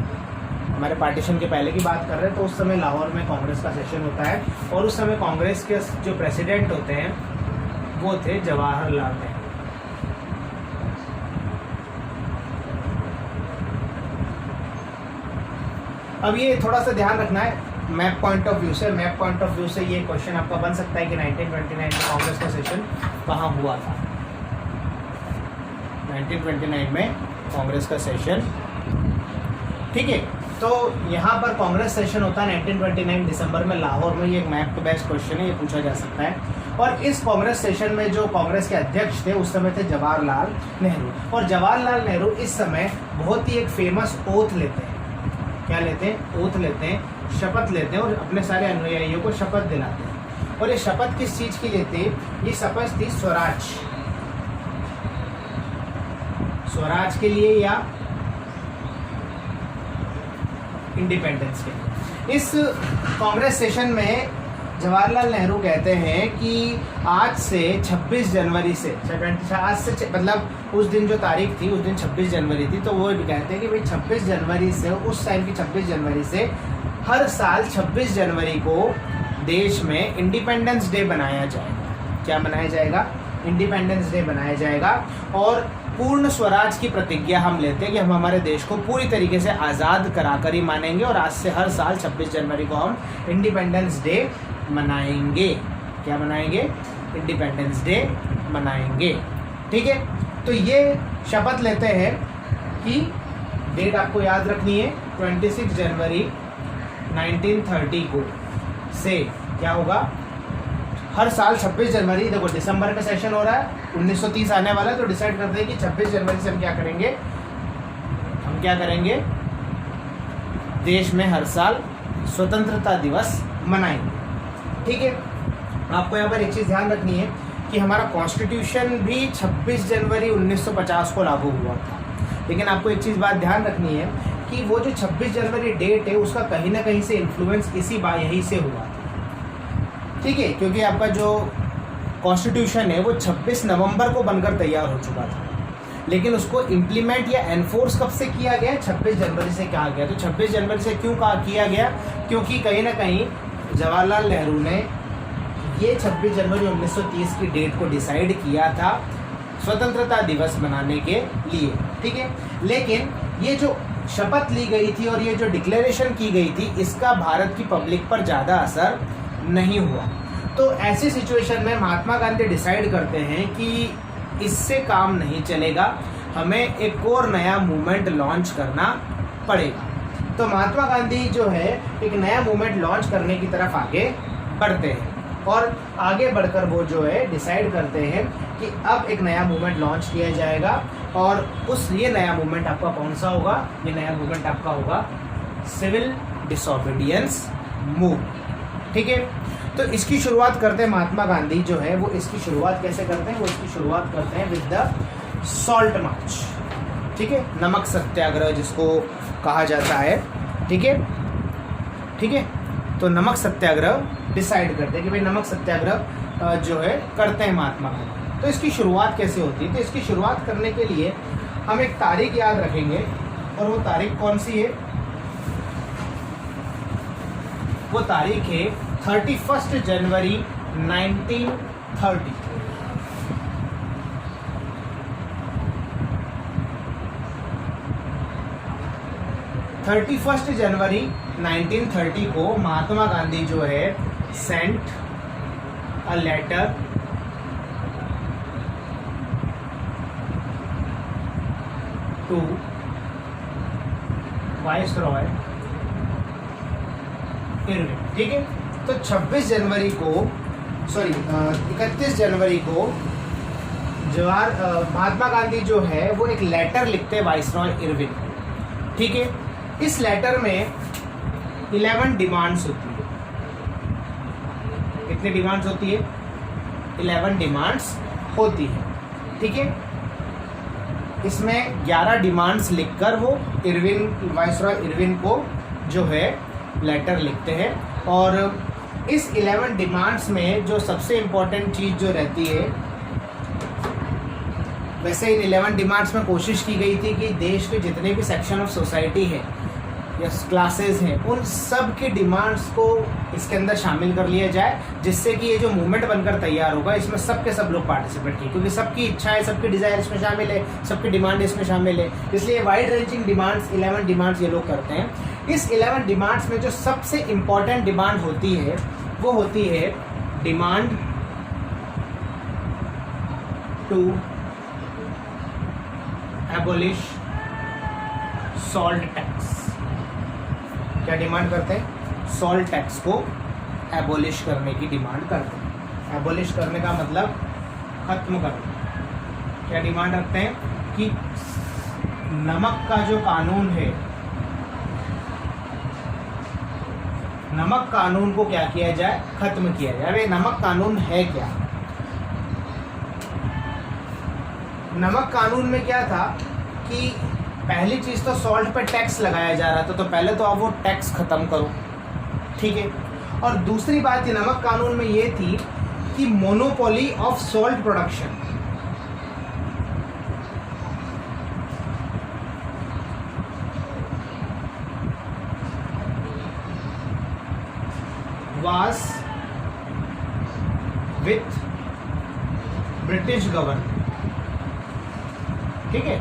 S1: हमारे पार्टीशन के पहले की बात कर रहे हैं। तो उस समय लाहौर में कांग्रेस का सेशन होता है और उस समय कांग्रेस के जो प्रेसिडेंट होते हैं वो थे जवाहरलाल नेहरू। अब ये थोड़ा सा ध्यान रखना है मैप पॉइंट ऑफ व्यू से। मैप पॉइंट ऑफ व्यू से ये क्वेश्चन आपका बन सकता है कि 1929 में कांग्रेस का सेशन कहाँ हुआ था। 1929 में कांग्रेस का सेशन, ठीक है। तो यहाँ पर कांग्रेस सेशन होता है 1929 दिसंबर में लाहौर में। ये एक मैप का बेस्ट क्वेश्चन है, ये पूछा जा सकता है। और इस कांग्रेस सेशन में जो कांग्रेस के अध्यक्ष थे उस समय थे जवाहरलाल नेहरू। और जवाहरलाल नेहरू इस समय बहुत ही एक फेमस ओथ लेते हैं। क्या लेते हैं? ओथ लेते हैं, शपथ लेते हैं और अपने सारे अनुयायियों को शपथ दिलाते हैं। और ये शपथ किस चीज़ की लेते हैं? ये शपथ थी स्वराज, स्वराज के लिए या इंडिपेंडेंस के लिए। इस कांग्रेस सेशन में जवाहरलाल नेहरू कहते हैं कि आज से 26 जनवरी से, आज से मतलब उस दिन जो तारीख थी उस दिन 26 जनवरी थी, तो वो भी कहते हैं कि भाई 26 जनवरी से, उस टाइम की 26 जनवरी से हर साल 26 जनवरी को देश में इंडिपेंडेंस डे बनाया जाएगा। क्या बनाया जाएगा? इंडिपेंडेंस डे बनाया जाएगा। और पूर्ण स्वराज की प्रतिज्ञा हम लेते हैं कि हम हमारे देश को पूरी तरीके से आज़ाद कराकर ही मानेंगे और आज से हर साल 26 जनवरी को हम इंडिपेंडेंस डे मनाएंगे। क्या मनाएंगे? इंडिपेंडेंस डे मनाएंगे, ठीक है। तो ये शपथ लेते हैं कि डेट आपको याद रखनी है 26 जनवरी 1930 को से क्या होगा? हर साल 26 जनवरी, देखो दिसंबर का सेशन हो रहा है, 1930 आने वाला है, तो डिसाइड करते हैं कि 26 जनवरी से हम क्या करेंगे? हम क्या करेंगे? देश में हर साल स्वतंत्रता दिवस मनाएंगे, ठीक है। आपको यहाँ पर एक चीज़ ध्यान रखनी है कि हमारा कॉन्स्टिट्यूशन भी 26 जनवरी 1950 को लागू हुआ था। लेकिन आपको एक चीज़ बात ध्यान रखनी है कि वो जो 26 जनवरी डेट है उसका कहीं ना कहीं से इन्फ्लुएंस इसी बात यहीं से हुआ था, ठीक है। क्योंकि आपका जो कॉन्स्टिट्यूशन है वो 26 नवंबर को बनकर तैयार हो चुका था, लेकिन उसको इम्प्लीमेंट या एनफोर्स कब से किया गया? 26 जनवरी से कहा गया। तो 26 जनवरी से क्यों किया गया? क्योंकि कहीं ना कहीं जवाहरलाल नेहरू ने ये 26 जनवरी 1930 की डेट को डिसाइड किया था स्वतंत्रता दिवस मनाने के लिए, ठीक है। लेकिन ये जो शपथ ली गई थी और ये जो डिक्लेरेशन की गई थी, इसका भारत की पब्लिक पर ज़्यादा असर नहीं हुआ। तो ऐसी सिचुएशन में महात्मा गांधी डिसाइड करते हैं कि इससे काम नहीं चलेगा, हमें एक और नया मूवमेंट लॉन्च करना पड़ेगा। तो महात्मा गांधी जो है एक नया मूवमेंट लॉन्च करने की तरफ आगे बढ़ते हैं और आगे बढ़कर वो जो है डिसाइड करते हैं कि अब एक नया मूवमेंट लॉन्च किया जाएगा। और ये नया मूवमेंट आपका कौन सा होगा? ये नया मूवमेंट आपका होगा सिविल डिसोबीडियंस मूवमेंट, ठीक है। तो इसकी शुरुआत करते हैं महात्मा गांधी जो है वो इसकी शुरुआत कैसे करते हैं? वो इसकी शुरुआत करते हैं विद द सॉल्ट मार्च, ठीक है, नमक सत्याग्रह जिसको कहा जाता है, ठीक है, ठीक है। तो नमक सत्याग्रह डिसाइड करते हैं कि भाई नमक सत्याग्रह जो है करते हैं महात्मा गांधी। तो इसकी शुरुआत कैसे होती है? तो इसकी शुरुआत करने के लिए हम एक तारीख याद रखेंगे और वो तारीख कौन सी है? वो तारीख है 31 जनवरी 1930। 31 जनवरी 1930 को महात्मा गांधी जो है sent a letter to viceroy Irwin. ठीक है, तो 26 जनवरी को 31 जनवरी को महात्मा गांधी जो है वो एक लेटर लिखते हैं वाइसरॉय इरविन। ठीक है, इस लेटर में 11 डिमांड्स होती है। कितनी डिमांड्स होती है? 11 डिमांड्स होती है। ठीक है, इसमें 11 डिमांड्स लिखकर वो वाइसरॉय इरविन को जो है लेटर लिखते हैं। और इस 11 डिमांड्स में जो सबसे इम्पोर्टेंट चीज़ जो रहती है, वैसे इन 11 डिमांड्स में कोशिश की गई थी कि देश के जितने भी सेक्शन ऑफ सोसाइटी है या क्लासेस हैं, उन सब की डिमांड्स को इसके अंदर शामिल कर लिया जाए, जिससे कि ये जो मूवमेंट बनकर तैयार होगा इसमें सब के सब लोग पार्टिसिपेट किए, क्योंकि सबकी इच्छाएं, सबकी डिज़ायर इसमें शामिल है, सबकी डिमांड इसमें शामिल है। इसलिए वाइड रेंजिंग डिमांड्स 11 डिमांड्स ये लोग करते हैं। इस 11 डिमांड्स में जो सबसे इम्पॉर्टेंट डिमांड होती है वो होती है demand to abolish salt tax. क्या डिमांड करते हैं? सॉल्ट टैक्स को एबोलिश करने की डिमांड करते हैं। एबोलिश करने का मतलब खत्म करना। क्या डिमांड रखते हैं? कि नमक का जो कानून है, नमक कानून को क्या किया जाए? खत्म किया जाए। अरे नमक कानून है क्या? नमक कानून में क्या था कि पहली चीज़ तो सॉल्ट पे टैक्स लगाया जा रहा था, तो पहले तो आप वो टैक्स ख़त्म करो। ठीक है, और दूसरी बात ये नमक कानून में ये थी कि monopoly of salt production, was with British government. ठीक है,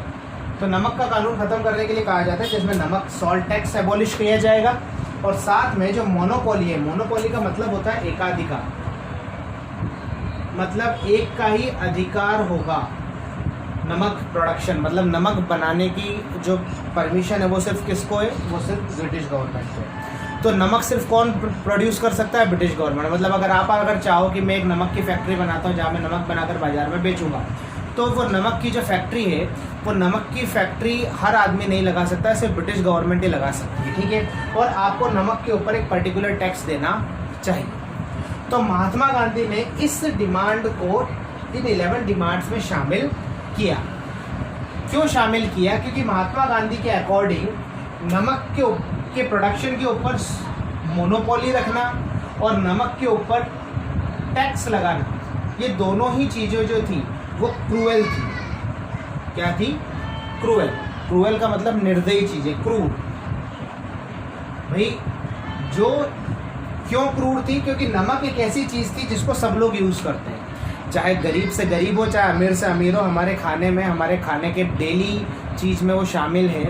S1: तो नमक का कानून खत्म करने के लिए कहा जाता है जिसमें नमक सॉल्ट टैक्स एबॉलिश किया जाएगा, और साथ में जो मोनोपोली है, मोनोपोली का मतलब होता है एकाधिकार, मतलब एक का ही अधिकार होगा नमक प्रोडक्शन, मतलब नमक बनाने की जो परमिशन है वो सिर्फ किसको है? वो सिर्फ ब्रिटिश गवर्नमेंट को है। तो नमक सिर्फ कौन प्रोड्यूस कर सकता है? British government. मतलब अगर चाहो कि मैं एक नमक की फैक्ट्री बनाता हूँ जहाँ मैं नमक बनाकर बाजार में बेचूंगा, तो वो नमक की जो फैक्ट्री है, वो नमक की फैक्ट्री हर आदमी नहीं लगा सकता है, सिर्फ ब्रिटिश गवर्नमेंट ही लगा सकती है। ठीक है, और आपको नमक के ऊपर एक पर्टिकुलर टैक्स देना चाहिए। तो महात्मा गांधी ने इस डिमांड को इन 11 डिमांड्स में शामिल किया। क्यों शामिल किया? क्योंकि महात्मा गांधी के अकॉर्डिंग नमक के प्रोडक्शन के ऊपर मोनोपोली रखना और नमक के ऊपर टैक्स लगाना, ये दोनों ही चीज़ें जो थी वो क्रूएल थी। क्या थी? क्रूएल। क्रूएल का मतलब निर्दयी चीज़ें, क्रूर। भाई जो क्यों क्रूर थी? क्योंकि नमक एक ऐसी चीज़ थी जिसको सब लोग यूज़ करते हैं, चाहे गरीब से गरीब हो, चाहे अमीर से अमीर हो। हमारे खाने में, हमारे खाने के डेली चीज़ में वो शामिल है।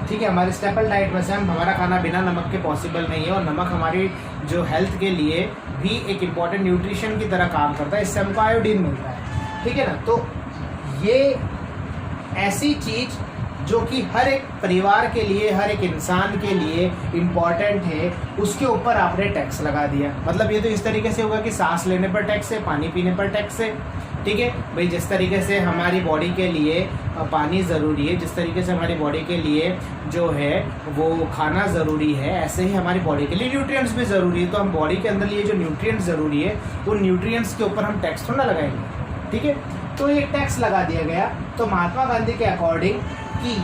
S1: ठीक है, हमारे स्टेपल डाइट में से हमारा खाना बिना नमक के पॉसिबल नहीं है, और नमक हमारी जो हेल्थ के लिए भी एक इम्पॉर्टेंट न्यूट्रिशन की तरह काम करता है, इससे हमको आयोडीन मिलता है। ठीक है ना, तो ये ऐसी चीज़ जो कि हर एक परिवार के लिए, हर एक इंसान के लिए इम्पॉर्टेंट है, उसके ऊपर आपने टैक्स लगा दिया। मतलब ये तो इस तरीके से होगा कि सांस लेने पर टैक्स है, पानी पीने पर टैक्स है। ठीक है भाई, जिस तरीके से हमारी बॉडी के लिए पानी ज़रूरी है, जिस तरीके से हमारी बॉडी के लिए जो है वो खाना ज़रूरी है, ऐसे ही हमारी बॉडी के लिए न्यूट्रिएंट्स भी ज़रूरी है। तो हम बॉडी के अंदर लिए जो न्यूट्रिएंट्स ज़रूरी है, उन न्यूट्रिएंट्स के ऊपर हम टैक्स थोड़ा लगाएंगे। ठीक है, तो ये टैक्स लगा दिया गया। तो महात्मा गांधी के अकॉर्डिंग कि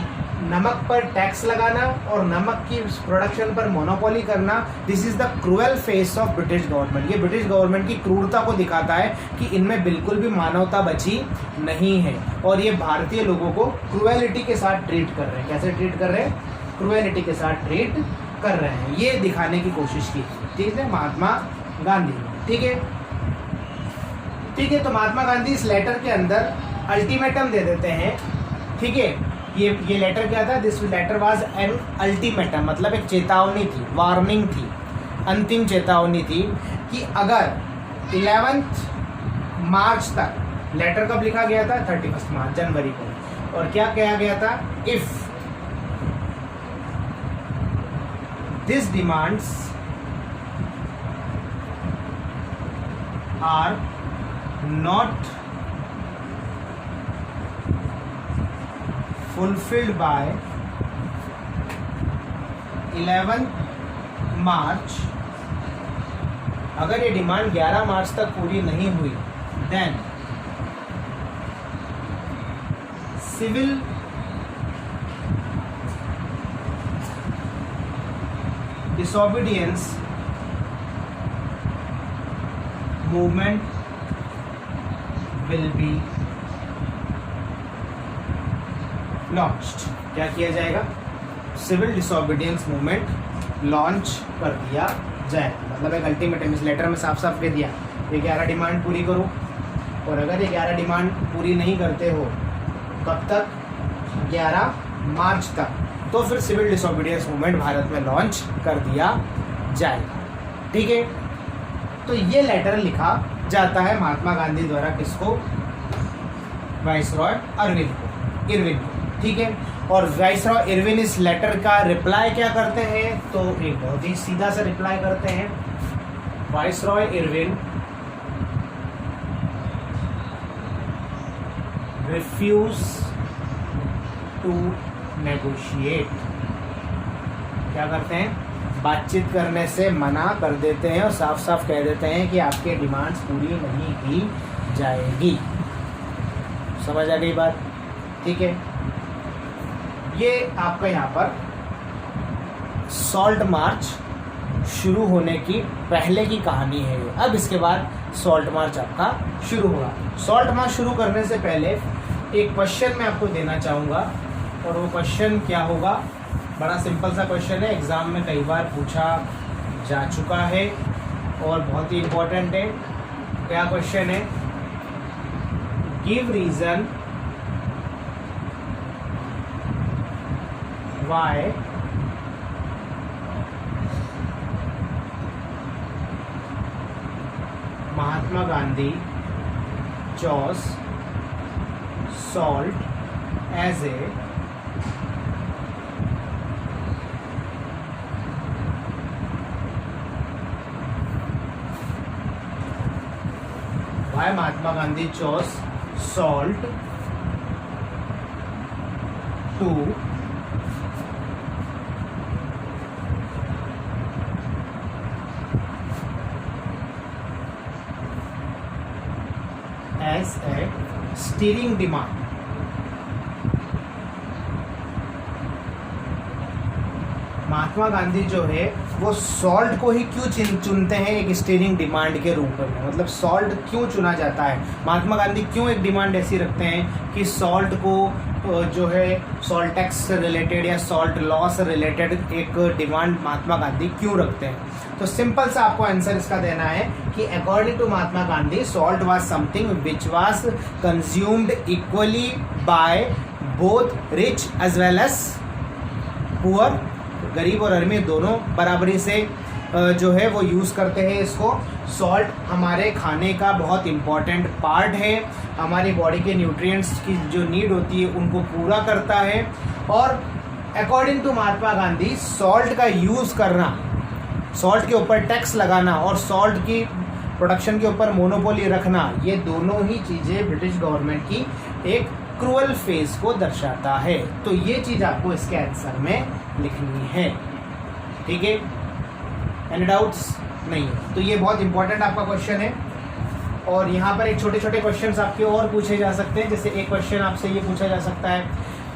S1: नमक पर टैक्स लगाना और नमक की प्रोडक्शन पर मोनोपोली करना, this is the cruel face of British government. ये ब्रिटिश गवर्नमेंट की क्रूरता को दिखाता है कि इनमें बिल्कुल भी मानवता बची नहीं है, और ये भारतीय लोगों को क्रूएलिटी के साथ ट्रीट कर रहे हैं। कैसे ट्रीट कर रहे हैं? क्रूएलिटी के साथ ट्रीट कर रहे हैं, ये दिखाने की कोशिश की। ठीक है, महात्मा गांधी। ठीक है, ठीक है। तो महात्मा गांधी इस लेटर के अंदर अल्टीमेटम दे देते हैं। ठीक है, ये लेटर क्या था? This letter was an ultimatum, मतलब एक चेतावनी थी, वार्निंग थी, अंतिम चेतावनी थी कि अगर 11 मार्च तक, लेटर कब लिखा गया था? 31 मार्च, जनवरी को। और क्या कहा गया था? If this demands are not fulfilled by 11 March, अगर ये डिमांड 11 मार्च तक पूरी नहीं हुई, then civil disobedience movement will be launched. क्या किया जाएगा? सिविल डिसोबीडियंस मूवमेंट लॉन्च कर दिया जाएगा। मतलब एक अल्टीमेटम इस लेटर में साफ साफ कह दिया, ये 11 डिमांड पूरी करो, और अगर ये 11 डिमांड पूरी नहीं करते हो कब तक? 11 मार्च तक, तो फिर सिविल डिसोबीडियंस मूवमेंट भारत में लॉन्च कर दिया जाएगा। ठीक है, तो ये लेटर लिखा जाता है महात्मा गांधी द्वारा, किसको? वाइसरॉय इरविन को। ठीक है, और वाइसरॉय इरविन इस लेटर का रिप्लाई क्या करते हैं? तो एक बहुत ही सीधा सा रिप्लाई करते हैं। Viceroy Irwin refuse to negotiate, क्या करते हैं? बातचीत करने से मना कर देते हैं और साफ साफ कह देते हैं कि आपके डिमांड्स पूरी नहीं की जाएगी। समझ आ गई बात? ठीक है, ये आपका यहाँ पर सॉल्ट मार्च शुरू होने की पहले की कहानी है। अब इसके बाद सॉल्ट मार्च आपका शुरू होगा। सॉल्ट मार्च शुरू करने से पहले एक क्वेश्चन मैं आपको देना चाहूँगा, और वो क्वेश्चन क्या होगा? बड़ा सिंपल सा क्वेश्चन है, एग्ज़ाम में कई बार पूछा जा चुका है और बहुत ही इम्पोर्टेंट है। क्या क्वेश्चन है? Give reason why Mahatma Gandhi chose salt as a why Mahatma Gandhi chose salt to as a steering demand। महात्मा गांधी जो है वो सॉल्ट को ही क्यों चुनते हैं एक स्टीयरिंग डिमांड के रूप में? मतलब सॉल्ट क्यों चुना जाता है? महात्मा गांधी क्यों एक डिमांड ऐसी रखते हैं कि सॉल्ट को जो है सॉल्ट टैक्स से रिलेटेड या सॉल्ट लॉ से रिलेटेड एक डिमांड महात्मा गांधी क्यों रखते हैं? तो सिंपल सा आपको आंसर इसका देना है कि according to Mahatma Gandhi salt was something which was consumed equally by both rich as well as poor. गरीब और अमीर दोनों बराबरी से जो है वो यूज़ करते हैं इसको। सॉल्ट हमारे खाने का बहुत इम्पॉर्टेंट पार्ट है, हमारी बॉडी के न्यूट्रिएंट्स की जो नीड होती है उनको पूरा करता है। और according to Mahatma Gandhi salt का यूज़ करना, सॉल्ट के ऊपर टैक्स लगाना और सॉल्ट की प्रोडक्शन के ऊपर मोनोपोली रखना, ये दोनों ही चीज़ें ब्रिटिश गवर्नमेंट की एक क्रूअल फेज को दर्शाता है। तो ये चीज़ आपको इसके आंसर में लिखनी है। ठीक है, एनी डाउट्स? नहीं है। तो ये बहुत इंपॉर्टेंट आपका क्वेश्चन है। और यहाँ पर एक छोटे छोटे क्वेश्चंस आपके और पूछे जा सकते हैं। जैसे एक क्वेश्चन आपसे ये पूछा जा सकता है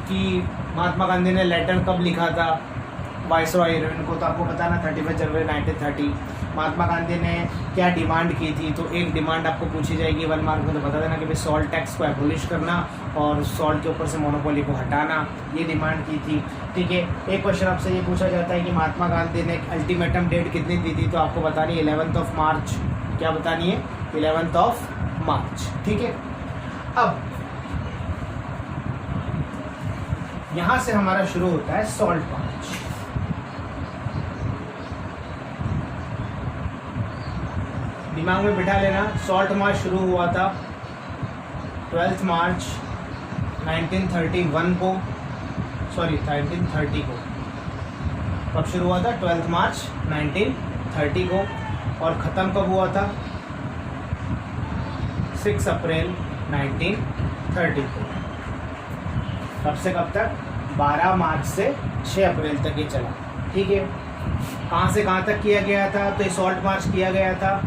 S1: कि महात्मा गांधी ने लेटर कब लिखा था, वाइसरॉय इरविन को, तो आपको पता ना 31 जनवरी 1930 महात्मा गांधी ने क्या डिमांड की थी। तो एक डिमांड आपको पूछी जाएगी 1 मार्क में, तो बता देना कि भाई सॉल्ट टैक्स को एबोलिश करना और सॉल्ट के ऊपर से मोनोपोली को हटाना, ये डिमांड की थी। ठीक है, एक क्वेश्चन आपसे ये पूछा जाता है कि महात्मा गांधी ने अल्टीमेटम डेट कितनी दी थी, तो आपको बतानी है 11 मार्च। क्या बतानी है? 11 मार्च। ठीक है, अब यहां से हमारा शुरू होता है सॉल्ट मार्च। दिमाग में बिठा लेना, सॉल्ट मार्च शुरू हुआ था 12 मार्च 1931 को, सॉरी 1930 को। कब शुरू हुआ था? 12 मार्च 1930 को। और ख़त्म कब हुआ था? 6 अप्रैल 1930 को। कब से कब तक? 12 मार्च से 6 अप्रैल तक ये चला। ठीक है, कहाँ से कहाँ तक किया गया था? तो ये सॉल्ट मार्च किया गया था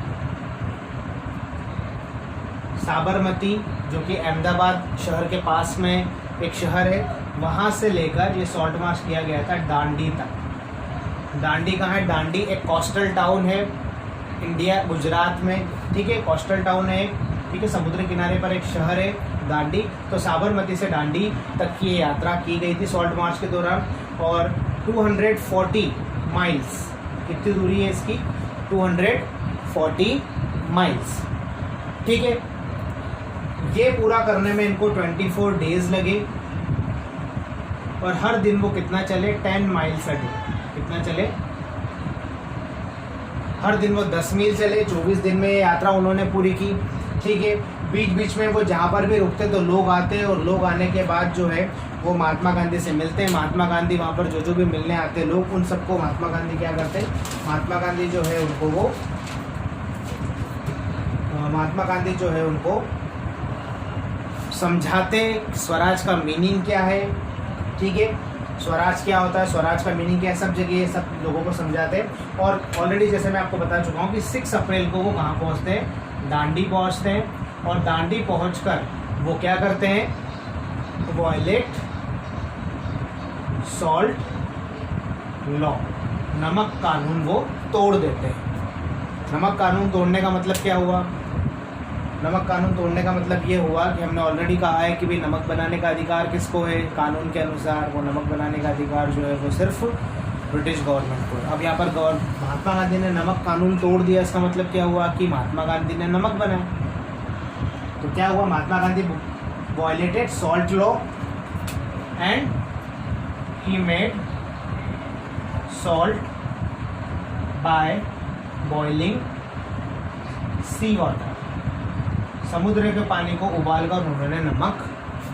S1: साबरमती, जो कि अहमदाबाद शहर के पास में एक शहर है, वहाँ से लेकर ये सॉल्ट मार्च किया गया था दांडी तक। दांडी कहाँ है? दांडी एक कोस्टल टाउन है इंडिया, गुजरात में। ठीक है, कोस्टल टाउन है। ठीक है, समुद्र किनारे पर एक शहर है दांडी। तो साबरमती से दांडी तक की यात्रा की गई थी सॉल्ट मार्च के दौरान। और 240 माइल्स, कितनी दूरी है इसकी? 240 माइल्स। ठीक है, ये पूरा करने में इनको 24 डेज लगे। और हर दिन वो कितना चले? 10 माइल्स अ डे। कितना चले? हर दिन वो 10 मील चले। 24 दिन में ये यात्रा उन्होंने पूरी की। ठीक है, बीच बीच में वो जहाँ पर भी रुकते तो लोग आते हैं, और लोग आने के बाद जो है वो महात्मा गांधी से मिलते हैं। महात्मा गांधी वहाँ पर जो भी मिलने आते लोग, उन सबको महात्मा गांधी क्या करते हैं? महात्मा गांधी जो है उनको समझाते स्वराज का मीनिंग क्या है। ठीक है, स्वराज क्या होता है, स्वराज का मीनिंग क्या है, सब जगह ये सब लोगों को समझाते हैं। और ऑलरेडी जैसे मैं आपको बता चुका हूँ कि 6 अप्रैल को वो कहाँ पहुँचते हैं? दांडी पहुँचते हैं। और दांडी पहुँचकर वो क्या करते हैं? वॉयलेट सॉल्ट लॉ, नमक कानून वो तोड़ देते हैं। नमक कानून तोड़ने का मतलब क्या हुआ? नमक कानून तोड़ने का मतलब ये हुआ कि हमने ऑलरेडी कहा है कि भाई नमक बनाने का अधिकार किसको है? कानून के अनुसार वो नमक बनाने का अधिकार जो है वो सिर्फ ब्रिटिश गवर्नमेंट को। अब यहाँ पर महात्मा गांधी ने नमक कानून तोड़ दिया, इसका मतलब क्या हुआ कि महात्मा गांधी ने नमक बनाया। तो क्या हुआ? Mahatma Gandhi violated salt law and he made salt by boiling sea water. समुद्र के पानी को उबालकर उन्होंने नमक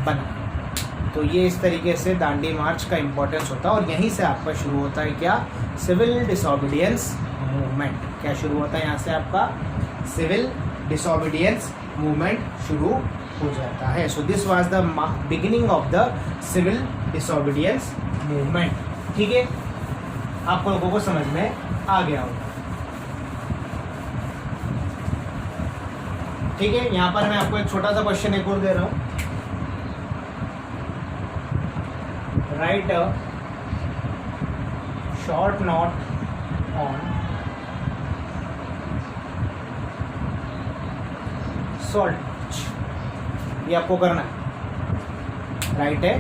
S1: बनाया। तो ये इस तरीके से दांडी मार्च का इम्पोर्टेंस होता है। और यहीं से आपका शुरू होता है क्या? Civil disobedience movement. क्या शुरू होता है यहाँ से? आपका सिविल डिसोबीडियंस मूवमेंट शुरू हो जाता है। So this was the beginning of the civil disobedience movement. ठीक है, आप लोगों को समझ में आ गया होगा। ठीक है, यहाँ पर मैं आपको एक छोटा सा क्वेश्चन एक और दे रहा हूँ। Right a short note on salt march. ये आपको करना है। राइट है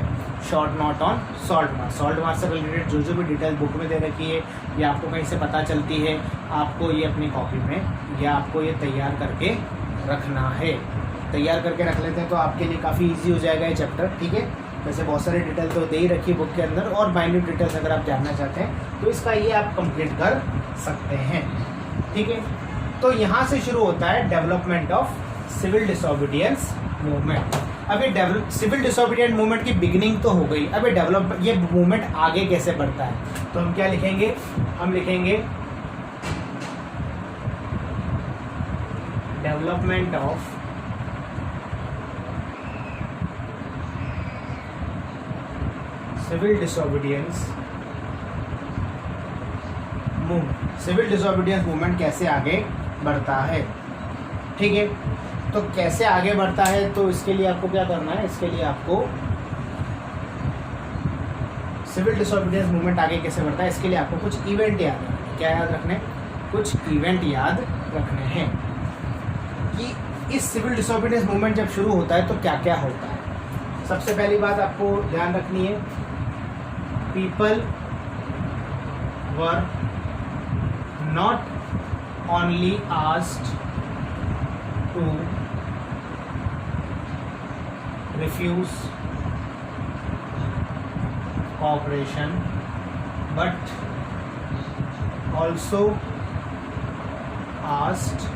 S1: short note on salt march. Salt march से रिलेटेड जो भी डिटेल बुक में दे रखी है या आपको कहीं से पता चलती है, आपको ये अपनी कॉपी में या आपको ये तैयार करके रखना है। तैयार करके रख लेते हैं तो आपके लिए काफ़ी इजी हो जाएगा ये चैप्टर। ठीक है, वैसे बहुत सारी डिटेल तो दे ही रखी है बुक के अंदर, और माइन्यूट डिटेल्स अगर आप जानना चाहते हैं तो इसका ये आप कंप्लीट कर सकते हैं। ठीक है, तो यहाँ से शुरू होता है development of civil disobedience movement. अब ये सिविल डिसोबीडियंस मूवमेंट की बिगिनिंग तो हो गई। अब ये मूवमेंट आगे कैसे बढ़ता है? तो हम क्या लिखेंगे? हम लिखेंगे development of civil disobedience movement. Civil disobedience movement कैसे आगे बढ़ता है? ठीक है, तो कैसे आगे बढ़ता है, तो इसके लिए आपको क्या करना है? इसके लिए आपको सिविल डिसोबीडियंस मूवमेंट आगे कैसे बढ़ता है, इसके लिए आपको कुछ इवेंट याद रखने। क्या याद रखने? कुछ इवेंट याद रखने हैं कि इस सिविल डिसोबीडियंस मूवमेंट जब शुरू होता है तो क्या क्या होता है। सबसे पहली बात आपको ध्यान रखनी है, people were not only asked to refuse cooperation but also asked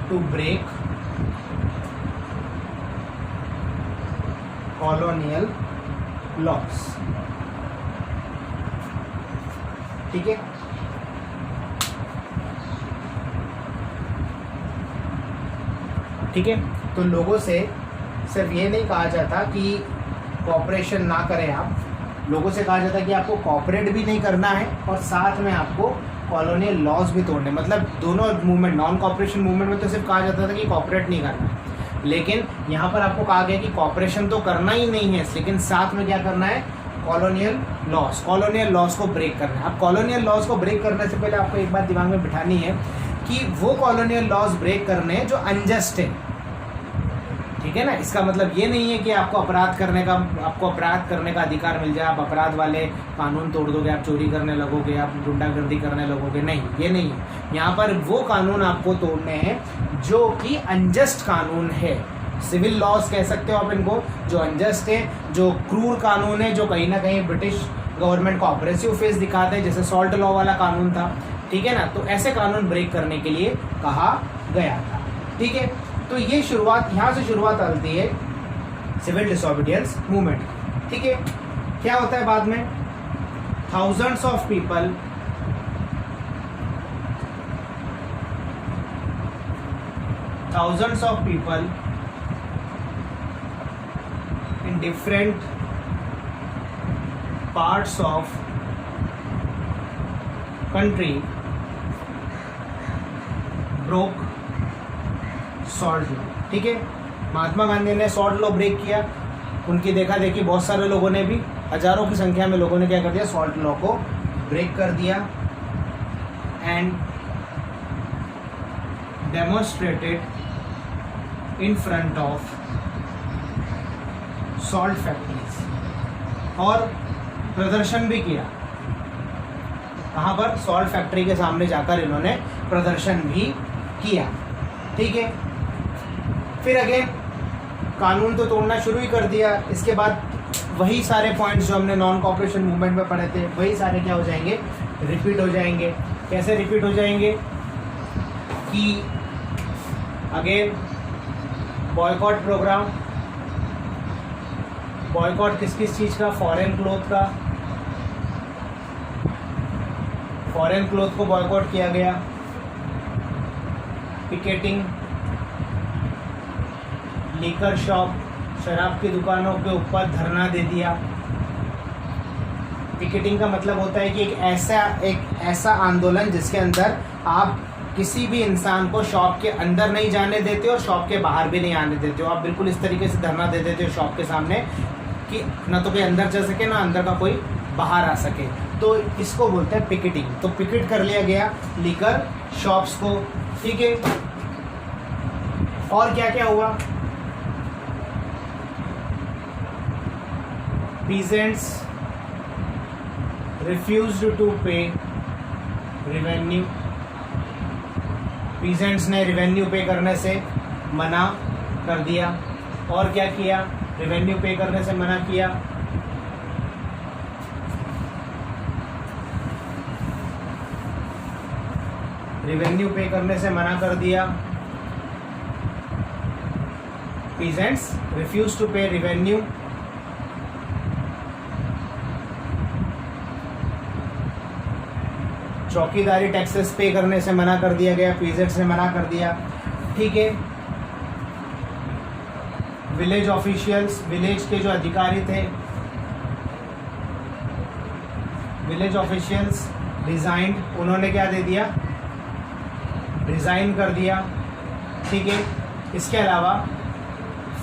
S1: to break colonial laws। ठीक है, ठीक है। तो लोगों से सिर्फ ये नहीं कहा जाता कि कॉपरेशन ना करें आप, लोगों से कहा जाता है कि आपको कॉपरेट भी नहीं करना है और साथ में आपको कॉलोनियल लॉज भी तोड़ने। मतलब दोनों मूवमेंट, नॉन कॉपरेशन मूवमेंट में तो सिर्फ कहा जाता था कि कॉपरेट नहीं करना है, लेकिन यहाँ पर आपको कहा गया कि कॉपरेशन तो करना ही नहीं है, लेकिन साथ में क्या करना है, कॉलोनियल लॉस को ब्रेक करना है। अब कॉलोनियल लॉस को ब्रेक करने से पहले आपको एक बात दिमाग में बिठानी है कि वो कॉलोनियल लॉस ब्रेक करने हैं जो अनजस्ट है। ठीक है ना, इसका मतलब ये नहीं है कि आपको अपराध करने का अधिकार मिल जाए, आप अपराध वाले कानून तोड़ दोगे, आप चोरी करने लगोगे, आप गुंडागर्दी करने लगोगे, नहीं, ये नहीं है। यहाँ पर वो कानून आपको तोड़ने हैं जो कि अनजस्ट कानून है। सिविल लॉज कह सकते हो आप इनको, जो अनजस्ट है, जो क्रूर कानून है, जो कहीं ना कहीं ब्रिटिश गवर्नमेंट को ऑपरेसिव फेस दिखाते हैं, जैसे सॉल्ट लॉ वाला कानून था। ठीक है ना, तो ऐसे कानून ब्रेक करने के लिए कहा गया था। ठीक है, तो ये शुरुआत, यहाँ से शुरुआत होती है सिविल डिसोबीडियंस मूवमेंट। ठीक है, क्या होता है बाद में, thousands of people in different parts of country broke salt law. ठीक है, महात्मा गांधी ने सॉल्ट लॉ ब्रेक किया, उनकी देखा देखी बहुत सारे लोगों ने भी, हजारों की संख्या में लोगों ने क्या कर दिया, सॉल्ट लॉ को ब्रेक कर दिया and demonstrated in front of salt factories, और प्रदर्शन भी किया। कहाँ पर, सॉल्ट फैक्ट्री के सामने जाकर इन्होंने प्रदर्शन भी किया। ठीक है, फिर अगेन कानून तो तोड़ना शुरू ही कर दिया। इसके बाद वही सारे पॉइंट्स जो हमने नॉन कॉपरेशन मूवमेंट में पढ़े थे, वही सारे क्या हो जाएंगे, रिपीट हो जाएंगे। कैसे रिपीट हो जाएंगे कि अगेन बॉयकॉट प्रोग्राम, बॉयकॉट किस किस चीज़ का, फॉरेन क्लोथ का, फॉरेन क्लोथ को बॉयकॉट किया गया। पिकेटिंग, लीकर शॉप, शराब की दुकानों के ऊपर धरना दे दिया। पिकेटिंग का मतलब होता है कि एक ऐसा आंदोलन जिसके अंदर आप किसी भी इंसान को शॉप के अंदर नहीं जाने देते और शॉप के बाहर भी नहीं आने देते हो। आप बिल्कुल इस तरीके से धरना दे देते हो शॉप के सामने कि ना तो कोई अंदर जा सके, ना अंदर का कोई बाहर आ सके, तो इसको बोलते हैं पिकेटिंग। तो पिकेट कर लिया गया लीकर शॉप्स को। ठीक है, और क्या क्या हुआ, peasants refused to pay revenue, peasants ने रेवेन्यू पे करने से मना कर दिया। और क्या किया, रेवेन्यू पे करने से मना किया, रेवेन्यू पे करने से मना कर दिया। peasants refused to pay revenue, चौकीदारी टैक्सेस पे करने से मना कर दिया गया, पीजेंट्स ने मना कर दिया। ठीक है, विलेज ऑफिशियल्स, विलेज के जो अधिकारी थे, विलेज ऑफिशियल्स रिजाइंड, उन्होंने क्या दे दिया, रिजाइन कर दिया। ठीक है, इसके अलावा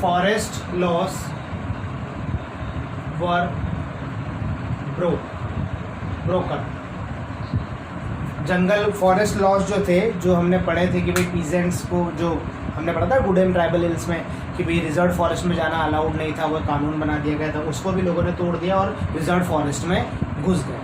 S1: फॉरेस्ट लॉस वर ब्रोकन। जंगल फॉरेस्ट लॉज जो थे, जो हमने पढ़े थे कि भाई पीजेंट्स को, जो हमने पढ़ा था गुडेम ट्राइबल हिल्स में कि भाई रिजर्व फॉरेस्ट में जाना अलाउड नहीं था, वो कानून बना दिया गया था, उसको भी लोगों ने तोड़ दिया और रिजर्व फॉरेस्ट में घुस गए।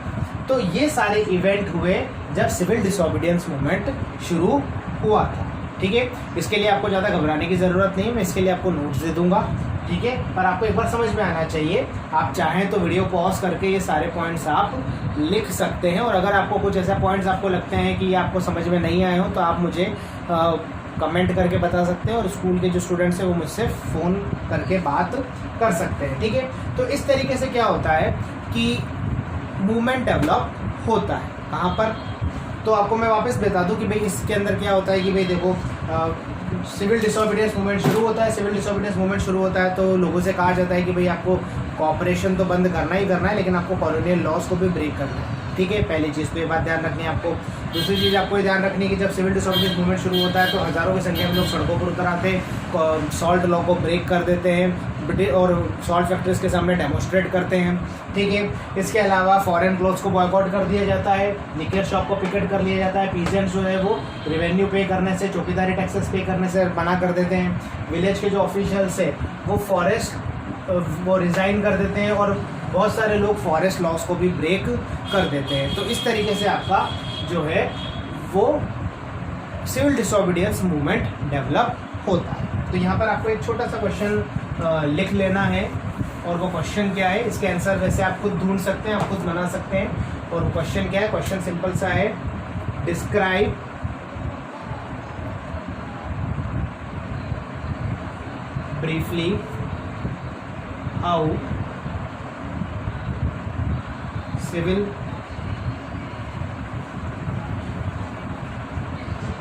S1: तो ये सारे इवेंट हुए जब सिविल डिसोबीडियंस मूवमेंट शुरू हुआ था। ठीक है, इसके लिए आपको ज़्यादा घबराने की ज़रूरत नहीं, मैं इसके लिए आपको नोट्स दे दूंगा। ठीक है, पर आपको एक बार समझ में आना चाहिए। आप चाहें तो वीडियो पॉज करके ये सारे पॉइंट्स आप लिख सकते हैं, और अगर आपको कुछ ऐसा पॉइंट्स आपको लगते हैं कि ये आपको समझ में नहीं आए हो तो आप मुझे कमेंट करके बता सकते हैं, और स्कूल के जो स्टूडेंट्स हैं वो मुझसे फ़ोन करके बात कर सकते हैं। ठीक है, तो इस तरीके से क्या होता है कि मूवमेंट डेवलप होता है कहाँ पर। तो आपको मैं वापस बता दूं कि भाई इसके अंदर क्या होता है कि भाई देखो, सिविल डिसोबीडियंस मूवमेंट शुरू होता है। सिविल डिसोबीडियंस मूवमेंट शुरू होता है तो लोगों से कहा जाता है कि भाई आपको कॉपरेशन तो बंद करना ही करना है, लेकिन आपको कॉलोनियल लॉज को भी ब्रेक करना है। ठीक है, पहली चीज़ तो ये बात ध्यान रखनी है आपको। दूसरी चीज़ आपको ये ध्यान रखनी है कि जब सिविल डिसोबीडियंस मूवमेंट शुरू होता है तो हज़ारों की संख्या में लोग सड़कों पर उतर आते हैं, सॉल्ट लॉ को ब्रेक कर देते हैं और सॉल्ट फैक्ट्रीज के सामने डेमोस्ट्रेट करते हैं। ठीक है, इसके अलावा फॉरेन क्लोथ्स को बॉयकॉट कर दिया जाता है, लिकर शॉप को पिकेट कर लिया जाता है, पीजेंट्स जो है वो रेवेन्यू पे करने से, चौकीदारी टैक्सेस पे करने से मना कर देते हैं, विलेज के जो ऑफिशियल्स है वो वो रिज़ाइन कर देते हैं, और बहुत सारे लोग फॉरेस्ट लॉज को भी ब्रेक कर देते हैं। तो इस तरीके से आपका जो है वो सिविल डिसोबीडियंस मूवमेंट डेवलप होता है। तो यहाँ पर आपको एक छोटा सा क्वेश्चन लिख लेना है, और वो क्वेश्चन क्या है, इसके आंसर वैसे आप खुद ढूंढ सकते हैं, आप खुद बना सकते हैं। और वो क्वेश्चन क्या है, क्वेश्चन सिंपल सा है, describe briefly how civil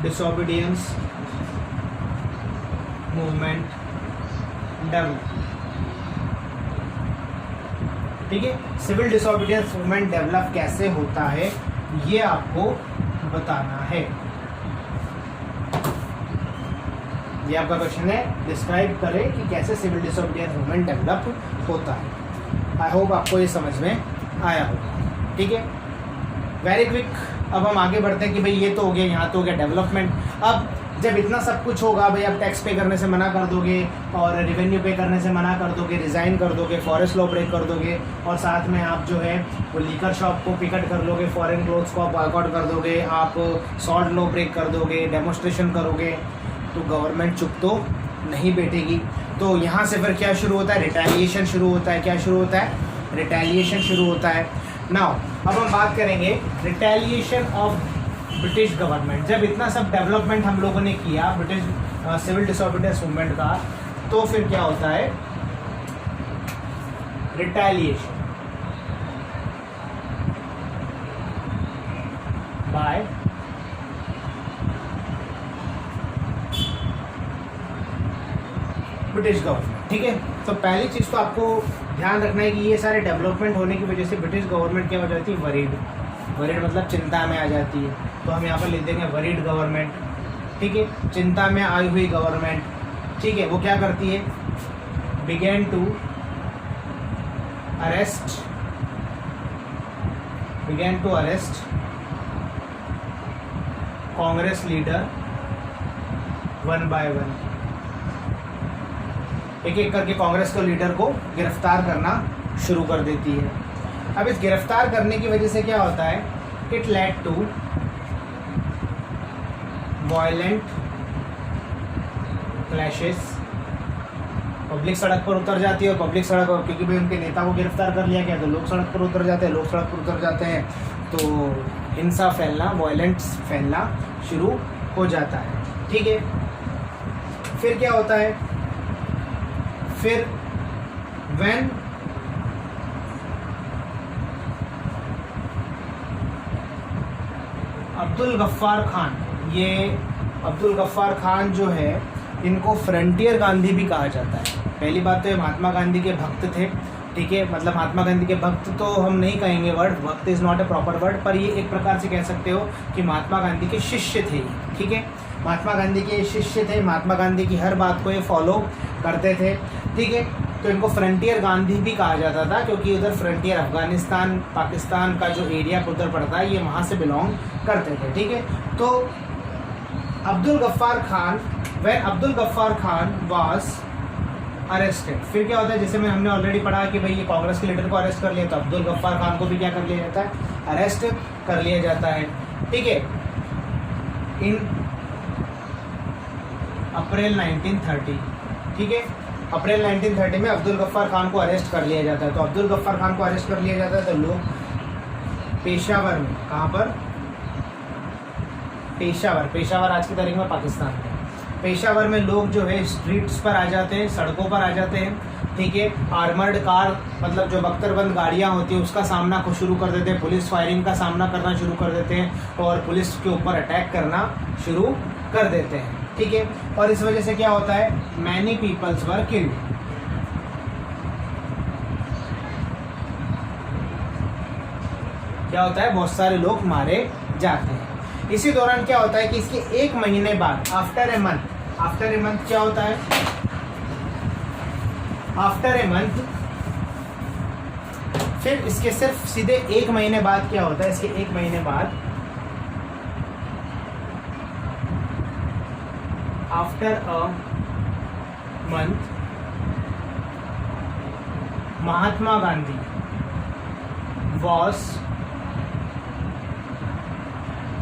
S1: disobedience movement develop. ठीक है, सिविल डिसोबीडियंस मूवमेंट डेवलप कैसे होता है ये आपको बताना है। ये आपका क्वेश्चन है, डिस्क्राइब करें कि कैसे सिविल डिसोबीडियंस मूवमेंट डेवलप होता है। आई होप आपको ये समझ में आया होगा। ठीक है, वेरी क्विक। अब हम आगे बढ़ते हैं कि भाई ये तो हो गया, यहाँ तो हो गया डेवलपमेंट। अब जब इतना सब कुछ होगा, भाई आप टैक्स पे करने से मना कर दोगे, और रेवेन्यू पे करने से मना कर दोगे, रिज़ाइन कर दोगे, फॉरेस्ट लॉ ब्रेक कर दोगे, और साथ में आप जो है वो लीकर शॉप को पिकेट कर लोगे, फॉरेन क्लोथ्स को आप बॉयकॉट कर दोगे, आप सॉल्ट लॉ ब्रेक कर दोगे, डेमोस्ट्रेशन करोगे, तो गवर्नमेंट चुप तो नहीं बैठेगी। तो यहाँ से फिर क्या शुरू होता है, रिटेलिएशन शुरू होता है। क्या शुरू होता है, रिटेलिएशन शुरू होता है। नाउ अब हम बात करेंगे रिटेलिएशन ऑफ ब्रिटिश गवर्नमेंट। जब इतना सब डेवलपमेंट हम लोगों ने किया ब्रिटिश सिविल डिसोबीडियंस मूवमेंट का, तो फिर क्या होता है, रिटेलिएशन बाय ब्रिटिश गवर्नमेंट। ठीक है, तो पहली चीज़ तो आपको ध्यान रखना है कि ये सारे डेवलपमेंट होने की वजह से ब्रिटिश गवर्नमेंट क्या हो जाती है, वरीड मतलब चिंता में आ जाती है। तो हम यहाँ पर लिख देंगे वरीड गवर्नमेंट। ठीक है, चिंता में आई हुई गवर्नमेंट। ठीक है, वो क्या करती है, began to arrest Congress leader one by one. एक एक करके कांग्रेस के लीडर को गिरफ्तार करना शुरू कर देती है। अब इस गिरफ्तार करने की वजह से क्या होता है, it led to violent clashes. Public सड़क पर उतर जाती है, और पब्लिक सड़क, क्योंकि भाई उनके नेता को गिरफ्तार कर लिया गया तो लोग सड़क पर उतर जाते हैं, लोग सड़क पर उतर जाते हैं, तो हिंसा फैलना, वायलेंस फैलना शुरू हो जाता है। ठीक है, फिर क्या होता है, फिर व्हेन अब्दुल गफ्फार खान, ये अब्दुल गफ्फार खान जो है, इनको फ्रंटियर गांधी भी कहा जाता है। पहली बात तो ये महात्मा गांधी के भक्त थे। ठीक है, मतलब महात्मा गांधी के भक्त तो हम नहीं कहेंगे वर्ड, भक्त is not a proper word, पर ये एक प्रकार से कह सकते हो कि महात्मा गांधी के शिष्य थे। ठीक है, महात्मा गांधी के शिष्य थे, महात्मा गांधी की हर बात को ये फॉलो करते थे। ठीक है, तो इनको फ्रंटियर गांधी भी कहा जाता था, क्योंकि उधर फ्रंटियर अफगानिस्तान पाकिस्तान का जो एरिया उधर पड़ता है, ये वहाँ से बिलोंग करते थे। ठीक है, तो Abdul Ghaffar Khan, when Abdul Ghaffar Khan was arrested, फिर क्या होता है, जैसे हमने ऑलरेडी पढ़ा कि भाई ये कांग्रेस के लीडर को अरेस्ट कर लिया, तो अब्दुल गफ्फार खान को भी क्या कर लिया जाता है, अरेस्ट कर लिया जाता है। ठीक है, इन अप्रैल 1930, ठीक है, अप्रैल 1930 में अब्दुल गफ्फार खान को अरेस्ट कर लिया जाता है। तो अब्दुल गफ्फार खान को अरेस्ट कर लिया जाता है, तो लोग पेशावर में, कहाँ पर, पेशावर, पेशावर आज की तारीख में पाकिस्तान में, पेशावर में लोग जो है स्ट्रीट्स पर आ जाते हैं, सड़कों पर आ जाते हैं। ठीक है, आर्मर्ड कार, मतलब जो बख्तरबंद गाड़ियाँ होती हैं उसका सामना को शुरू कर देते हैं, पुलिस फायरिंग का सामना करना शुरू कर देते हैं और पुलिस के ऊपर अटैक करना शुरू कर देते हैं। ठीक है, और इस वजह से क्या होता है, मैनी पीपल्स वर किल्ड, क्या होता है, बहुत सारे लोग मारे जाते हैं। इसी दौरान क्या होता है कि इसके एक महीने बाद, आफ्टर ए मंथ क्या होता है, आफ्टर ए मंथ, फिर इसके सिर्फ सीधे एक महीने बाद क्या होता है, इसके एक महीने बाद, after a month, Mahatma Gandhi was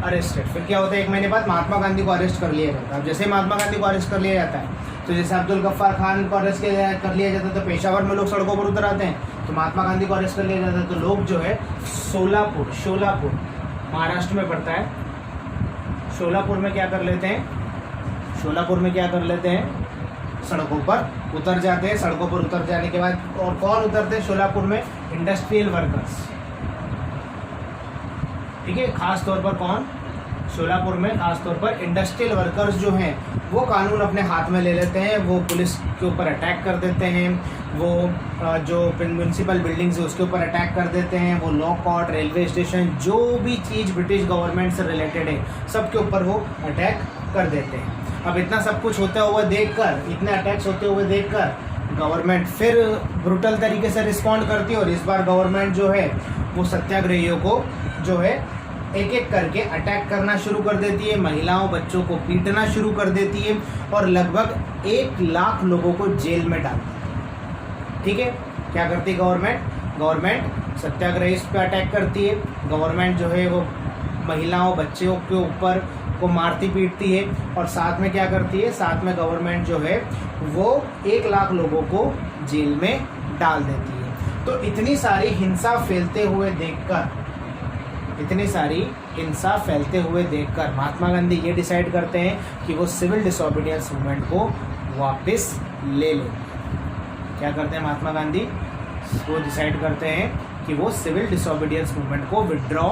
S1: arrested. फिर क्या होता है, एक महीने बाद महात्मा गांधी को अरेस्ट कर लिया जाता है। अब जैसे महात्मा गांधी को अरेस्ट कर लिया जाता है, तो जैसे अब्दुल गफ्फार खान को अरेस्ट कर लिया जाता है, तो पेशावर में लोग सड़कों पर उतर आते हैं, तो महात्मा गांधी को अरेस्ट कर लिया जाता है, तो लोग जो है शोलापुर महाराष्ट्र में पड़ता है, शोलापुर में क्या कर लेते हैं, सड़कों पर उतर जाते हैं। सड़कों पर उतर जाने के बाद, और कौन उतरते हैं शोलापुर में, इंडस्ट्रियल वर्कर्स। ठीक है, खास तौर पर कौन, शोलापुर में खास तौर पर इंडस्ट्रियल वर्कर्स जो हैं वो कानून अपने हाथ में ले लेते हैं, वो पुलिस के ऊपर अटैक कर देते हैं, वो जो म्यूनसिपल बिल्डिंग्स है उसके ऊपर अटैक कर देते हैं, वो लॉ कोर्ट, रेलवे स्टेशन, जो भी चीज़ ब्रिटिश गवर्नमेंट से रिलेटेड है सबके ऊपर वो अटैक कर देते हैं। अब इतना सब कुछ होता हुआ देखकर, इतने अटैक्स होते हुए देखकर गवर्नमेंट फिर ब्रूटल तरीके से रिस्पॉन्ड करती है, और इस बार गवर्नमेंट जो है वो सत्याग्रहियों को जो है एक एक करके अटैक करना शुरू कर देती है, महिलाओं बच्चों को पीटना शुरू कर देती है, और लगभग 1 लाख लोगों को जेल में डालती है। ठीक है, क्या करती है गवर्नमेंट सत्याग्रही पे अटैक करती है, गवर्नमेंट जो है वो महिलाओं बच्चों के ऊपर को मारती पीटती है, और साथ में क्या करती है, साथ में गवर्नमेंट जो है वो 1 लाख लोगों को जेल में डाल देती है। तो इतनी सारी हिंसा फैलते हुए देखकर महात्मा गांधी ये डिसाइड करते हैं कि वो सिविल डिसोबीडियंस मूवमेंट को वापस ले लें। क्या करते हैं महात्मा गांधी, वो डिसाइड करते हैं कि वो सिविल डिसोबीडियंस मूवमेंट को विड्रॉ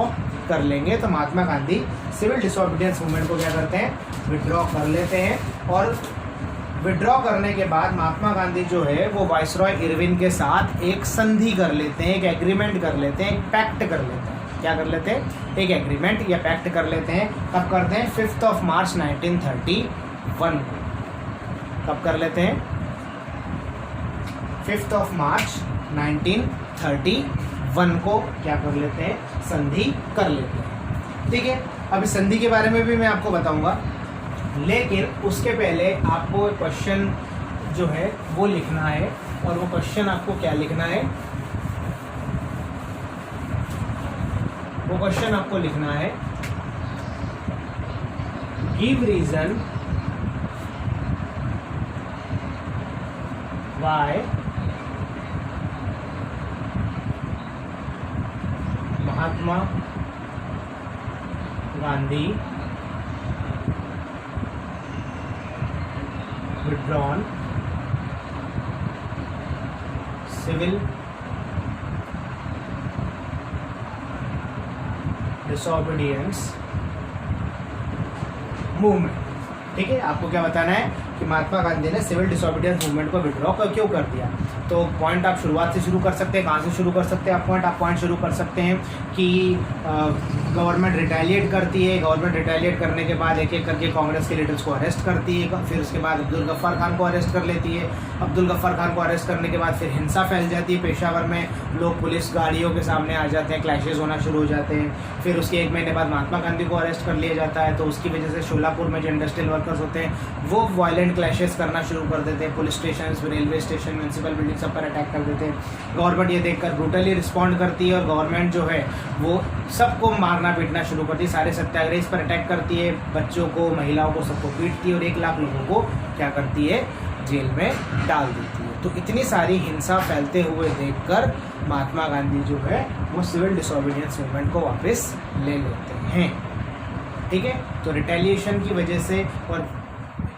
S1: कर लेंगे। तो Mahatma Gandhi civil disobedience movement को क्या करते हैं, विड्रॉ कर लेते हैं, और विड्रॉ करने के बाद महात्मा गांधी जो है वो वाइसरॉय इरविन के साथ एक संधि कर लेते हैं, एक एग्रीमेंट कर लेते हैं, एक पैक्ट कर लेते हैं। क्या कर लेते हैं, एक एग्रीमेंट या पैक्ट कर लेते हैं। कब करते हैं, 5 मार्च 1931 कब कर लेते हैं, 5 मार्च 1931 को क्या कर लेते हैं, संधि कर लेते हैं। ठीक है, अभी संधि के बारे में भी मैं आपको बताऊंगा, लेकिन उसके पहले आपको एक क्वेश्चन जो है वो लिखना है, और वो क्वेश्चन आपको क्या लिखना है, वो क्वेश्चन आपको लिखना है, give reason why Mahatma Gandhi withdrawn civil disobedience movement. ठीक है, आपको क्या बताना है कि महात्मा गांधी ने सिविल डिसोबीडियंस मूवमेंट को विड्रॉ क्यों कर दिया। तो पॉइंट आप शुरुआत से शुरू कर सकते हैं, कहाँ से शुरू कर सकते हैं आप पॉइंट शुरू कर सकते हैं कि गवर्नमेंट रिटेलिएट करती है। गवर्नमेंट रिटेलिएट करने के बाद एक एक करके कांग्रेस के लीडर्स को अरेस्ट करती है। फिर उसके बाद अब्दुल गफ्फार खान को अरेस्ट कर लेती है। अब्दुल गफ्फार खान को अरेस्ट करने के बाद फिर हिंसा फैल जाती है पेशावर में, लोग पुलिस गाड़ियों के सामने आ जाते हैं, क्लैशेज होना शुरू हो जाते हैं। फिर उसके 1 महीने बाद महात्मा गांधी को अरेस्ट कर लिया जाता है। तो उसकी वजह से शोलापुर में जो इंडस्ट्रियल वर्कर्स होते हैं वो वायलेंट क्लैशेज करना शुरू कर देते हैं। Police station, railway station, municipal building सब पर अटैक कर देते हैं। गवर्नमेंट ये देखकर ब्रूटली रिस्पॉन्ड करती है और गवर्नमेंट जो है वो सबको मारना पीटना शुरू करती है। सारे सत्याग्रही पर अटैक करती है, बच्चों को, महिलाओं को, सबको पीटती है और 1 लाख लोगों को क्या करती है, जेल में डाल देती है। तो इतनी सारी हिंसा फैलते हुए देखकर महात्मा गांधी जो है वो सिविल डिसोबीडियंस मूवमेंट को वापस ले लेते हैं। ठीक है, तो रिटेलिएशन की वजह से और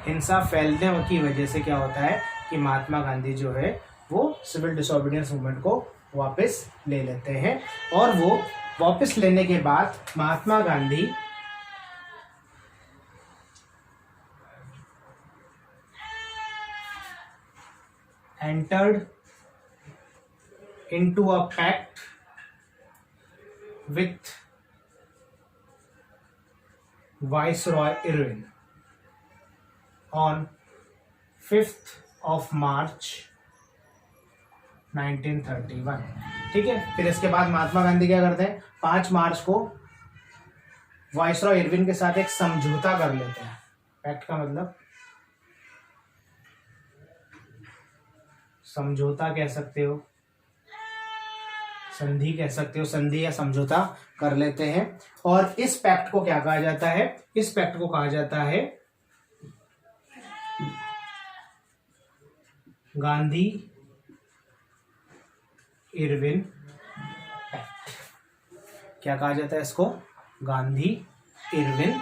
S1: हिंसा फैलने की वजह से क्या होता है कि महात्मा गांधी जो है वो सिविल डिसोबीडियंस मूवमेंट को वापस ले लेते हैं। और वो वापस लेने के बाद Mahatma Gandhi entered into a pact with Viceroy Irwin on 5th of March 1931। ठीक है, फिर इसके बाद महात्मा गांधी क्या करते हैं, 5 मार्च को वाइसरॉय इरविन के साथ एक समझौता कर लेते हैं। पैक्ट का मतलब समझौता कह सकते हो, संधि कह सकते हो, संधि या समझौता कर लेते हैं। और इस पैक्ट को क्या कहा जाता है, इस पैक्ट को कहा जाता है गांधी इरविन पैक्ट। क्या कहा जाता है इसको, गांधी इरविन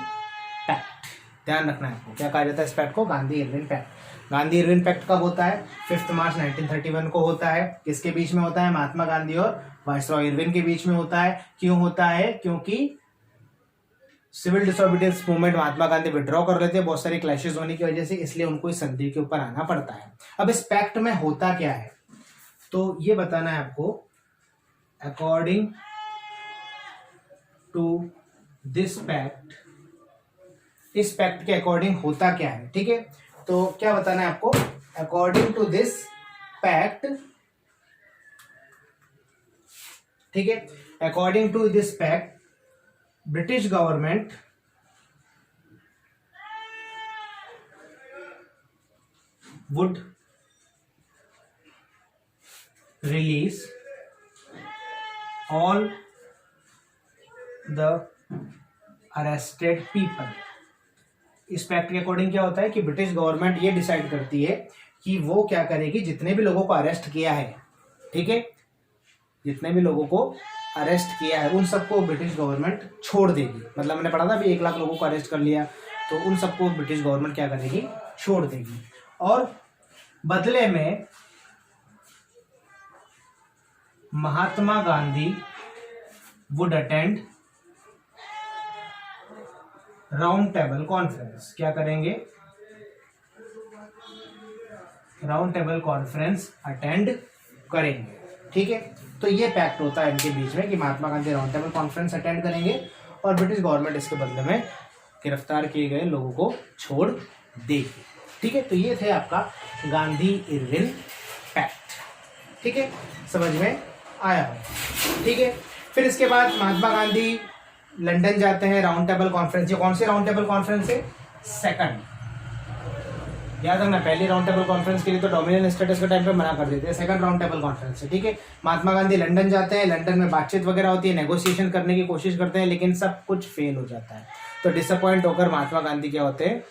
S1: पैक्ट। ध्यान रखना है आपको, क्या कहा जाता है इस पैक्ट को, Gandhi Irwin pact. Gandhi Irwin pact कब होता है, 5 मार्च 1931 को होता है। किसके बीच में होता है, महात्मा गांधी और वाइसरॉय इरविन के बीच में होता है। क्यों होता है, क्योंकि civil disobedience movement Mahatma Gandhi withdraw कर लेते हैं बहुत सारे क्लैशेस होने की वजह से, इसलिए उनको इस संधि के ऊपर आना पड़ता है। अब इस पैक्ट में होता क्या है, तो ये बताना है आपको। अकॉर्डिंग टू दिस पैक्ट, इस पैक्ट के अकॉर्डिंग होता क्या है, ठीक है। तो क्या बताना है आपको, अकॉर्डिंग टू दिस पैक्ट, ठीक है, according to this pact British government would release all the arrested people। इस पैक्ट के अकॉर्डिंग क्या होता है कि ब्रिटिश गवर्नमेंट ये डिसाइड करती है कि वो क्या करेगी, जितने भी लोगों को अरेस्ट किया है, ठीक है, जितने भी लोगों को अरेस्ट किया है उन सबको ब्रिटिश गवर्नमेंट छोड़ देगी। मतलब मैंने पढ़ा था अभी 1 लाख लोगों को अरेस्ट कर लिया, तो उन सबको ब्रिटिश गवर्नमेंट क्या करेगी, छोड़ देगी। और बदले में Mahatma Gandhi would attend round table conference. क्या करेंगे, राउंड टेबल कॉन्फ्रेंस अटेंड करेंगे, ठीक है। तो ये पैक्ट होता है इनके बीच में कि Mahatma Gandhi round table conference attend करेंगे और ब्रिटिश गवर्नमेंट इसके बदले में गिरफ्तार किए गए लोगों को छोड़ देगी, ठीक है। तो ये थे आपका गांधी इरविन पैक्ट, ठीक है, समझ में आया हो, ठीक है। फिर इसके बाद महात्मा गांधी लंदन जाते हैं राउंड टेबल कॉन्फ्रेंस। ये कौन सी राउंड टेबल कॉन्फ्रेंस है, सेकंड। याद रखना, पहली राउंड टेबल कॉन्फ्रेंस के लिए तो डोमिनियन स्टेटस के टाइम पे मना कर देते हैं, सेकंड राउंड टेबल कॉन्फ्रेंस है, ठीक है। महात्मा गांधी लंदन जाते हैं, लंदन में बातचीत वगैरह होती है, नेगोशिएशन करने की कोशिश करते हैं, लेकिन सब कुछ फेल हो जाता है। तो डिसअपॉइंट होकर महात्मा गांधी क्या होते हैं,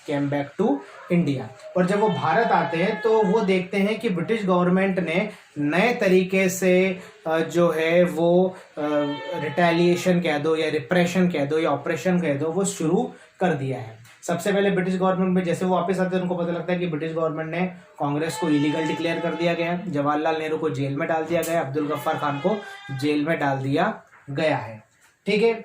S1: केम बैक टू इंडिया। और जब वो भारत आते हैं तो वो देखते हैं कि ब्रिटिश गवर्नमेंट ने नए तरीके से जो है वो रिटेलिएशन कह दो या रिप्रेशन कह दो या ऑपरेशन कह दो, वो शुरू कर दिया है। सबसे पहले ब्रिटिश गवर्नमेंट में जैसे वो वापस आते हैं उनको पता लगता है कि ब्रिटिश गवर्नमेंट ने कांग्रेस को इलीगल डिक्लेयर कर दिया गया है, जवाहरलाल नेहरू को जेल में डाल दिया गया, अब्दुल गफ्फार खान को जेल में डाल दिया गया है, ठीक है।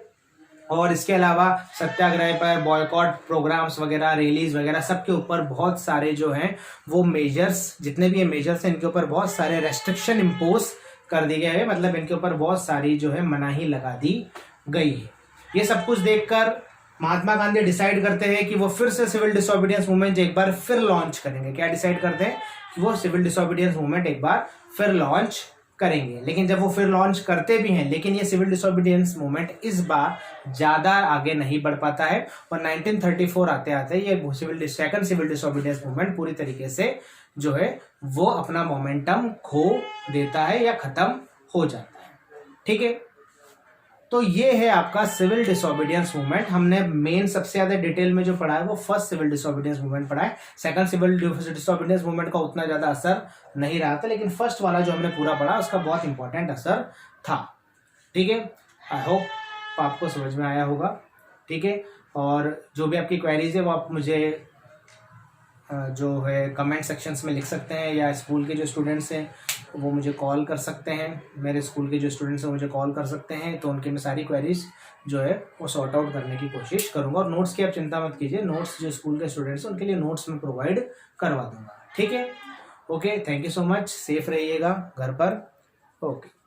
S1: और इसके अलावा सत्याग्रह पर बॉयकॉट प्रोग्राम्स वगैरह, रैलीज वगैरह सब के ऊपर बहुत सारे जो हैं वो मेजर्स, जितने भी ये मेजर्स हैं इनके ऊपर बहुत सारे रेस्ट्रिक्शन इम्पोज कर दिए गए हैं। मतलब इनके ऊपर बहुत सारी जो है मनाही लगा दी गई है, ये सब कुछ देखकर महात्मा गांधी डिसाइड करते हैं कि वो फिर से सिविल डिसोबीडियंस मूवमेंट एक बार फिर लॉन्च करेंगे। क्या डिसाइड करते हैं कि वो सिविल डिसोबीडियंस मूवमेंट एक बार फिर लॉन्च करेंगे। लेकिन जब वो फिर लॉन्च करते भी हैं, लेकिन ये सिविल डिसोबीडियंस मूवमेंट इस बार ज्यादा आगे नहीं बढ़ पाता है और 1934 आते आते ये सेकंड सिविल डिसोबीडियंस मूवमेंट पूरी तरीके से जो है वो अपना मोमेंटम खो देता है या खत्म हो जाता है। ठीक है, तो ये है आपका सिविल डिसोबीडियंस मूवमेंट। हमने मेन सबसे ज्यादा डिटेल में जो पढ़ा है वो फर्स्ट सिविल डिसोबीडियंस मूवमेंट पढ़ा है। सेकंड सिविल डिसोबीडियंस मूवमेंट का उतना ज्यादा असर नहीं रहा था, लेकिन फर्स्ट वाला जो हमने पूरा पढ़ा उसका बहुत इंपॉर्टेंट असर था। ठीक है, आई होप आपको समझ में आया होगा। ठीक है, और जो भी आपकी क्वेरीज है वो आप मुझे जो है कमेंट सेक्शंस में लिख सकते हैं, या स्कूल के जो स्टूडेंट्स हैं वो मुझे कॉल कर सकते हैं। मेरे स्कूल के जो स्टूडेंट्स हैं मुझे कॉल कर सकते हैं, तो उनके मैं सारी क्वेरीज जो है वो सॉर्ट आउट करने की कोशिश करूंगा। और नोट्स की आप चिंता मत कीजिए, नोट्स जो स्कूल के स्टूडेंट्स हैं उनके लिए नोट्स मैं प्रोवाइड करवा दूंगा। ठीक है, okay, thank you so much. Safe रहिएगा घर पर। ओके।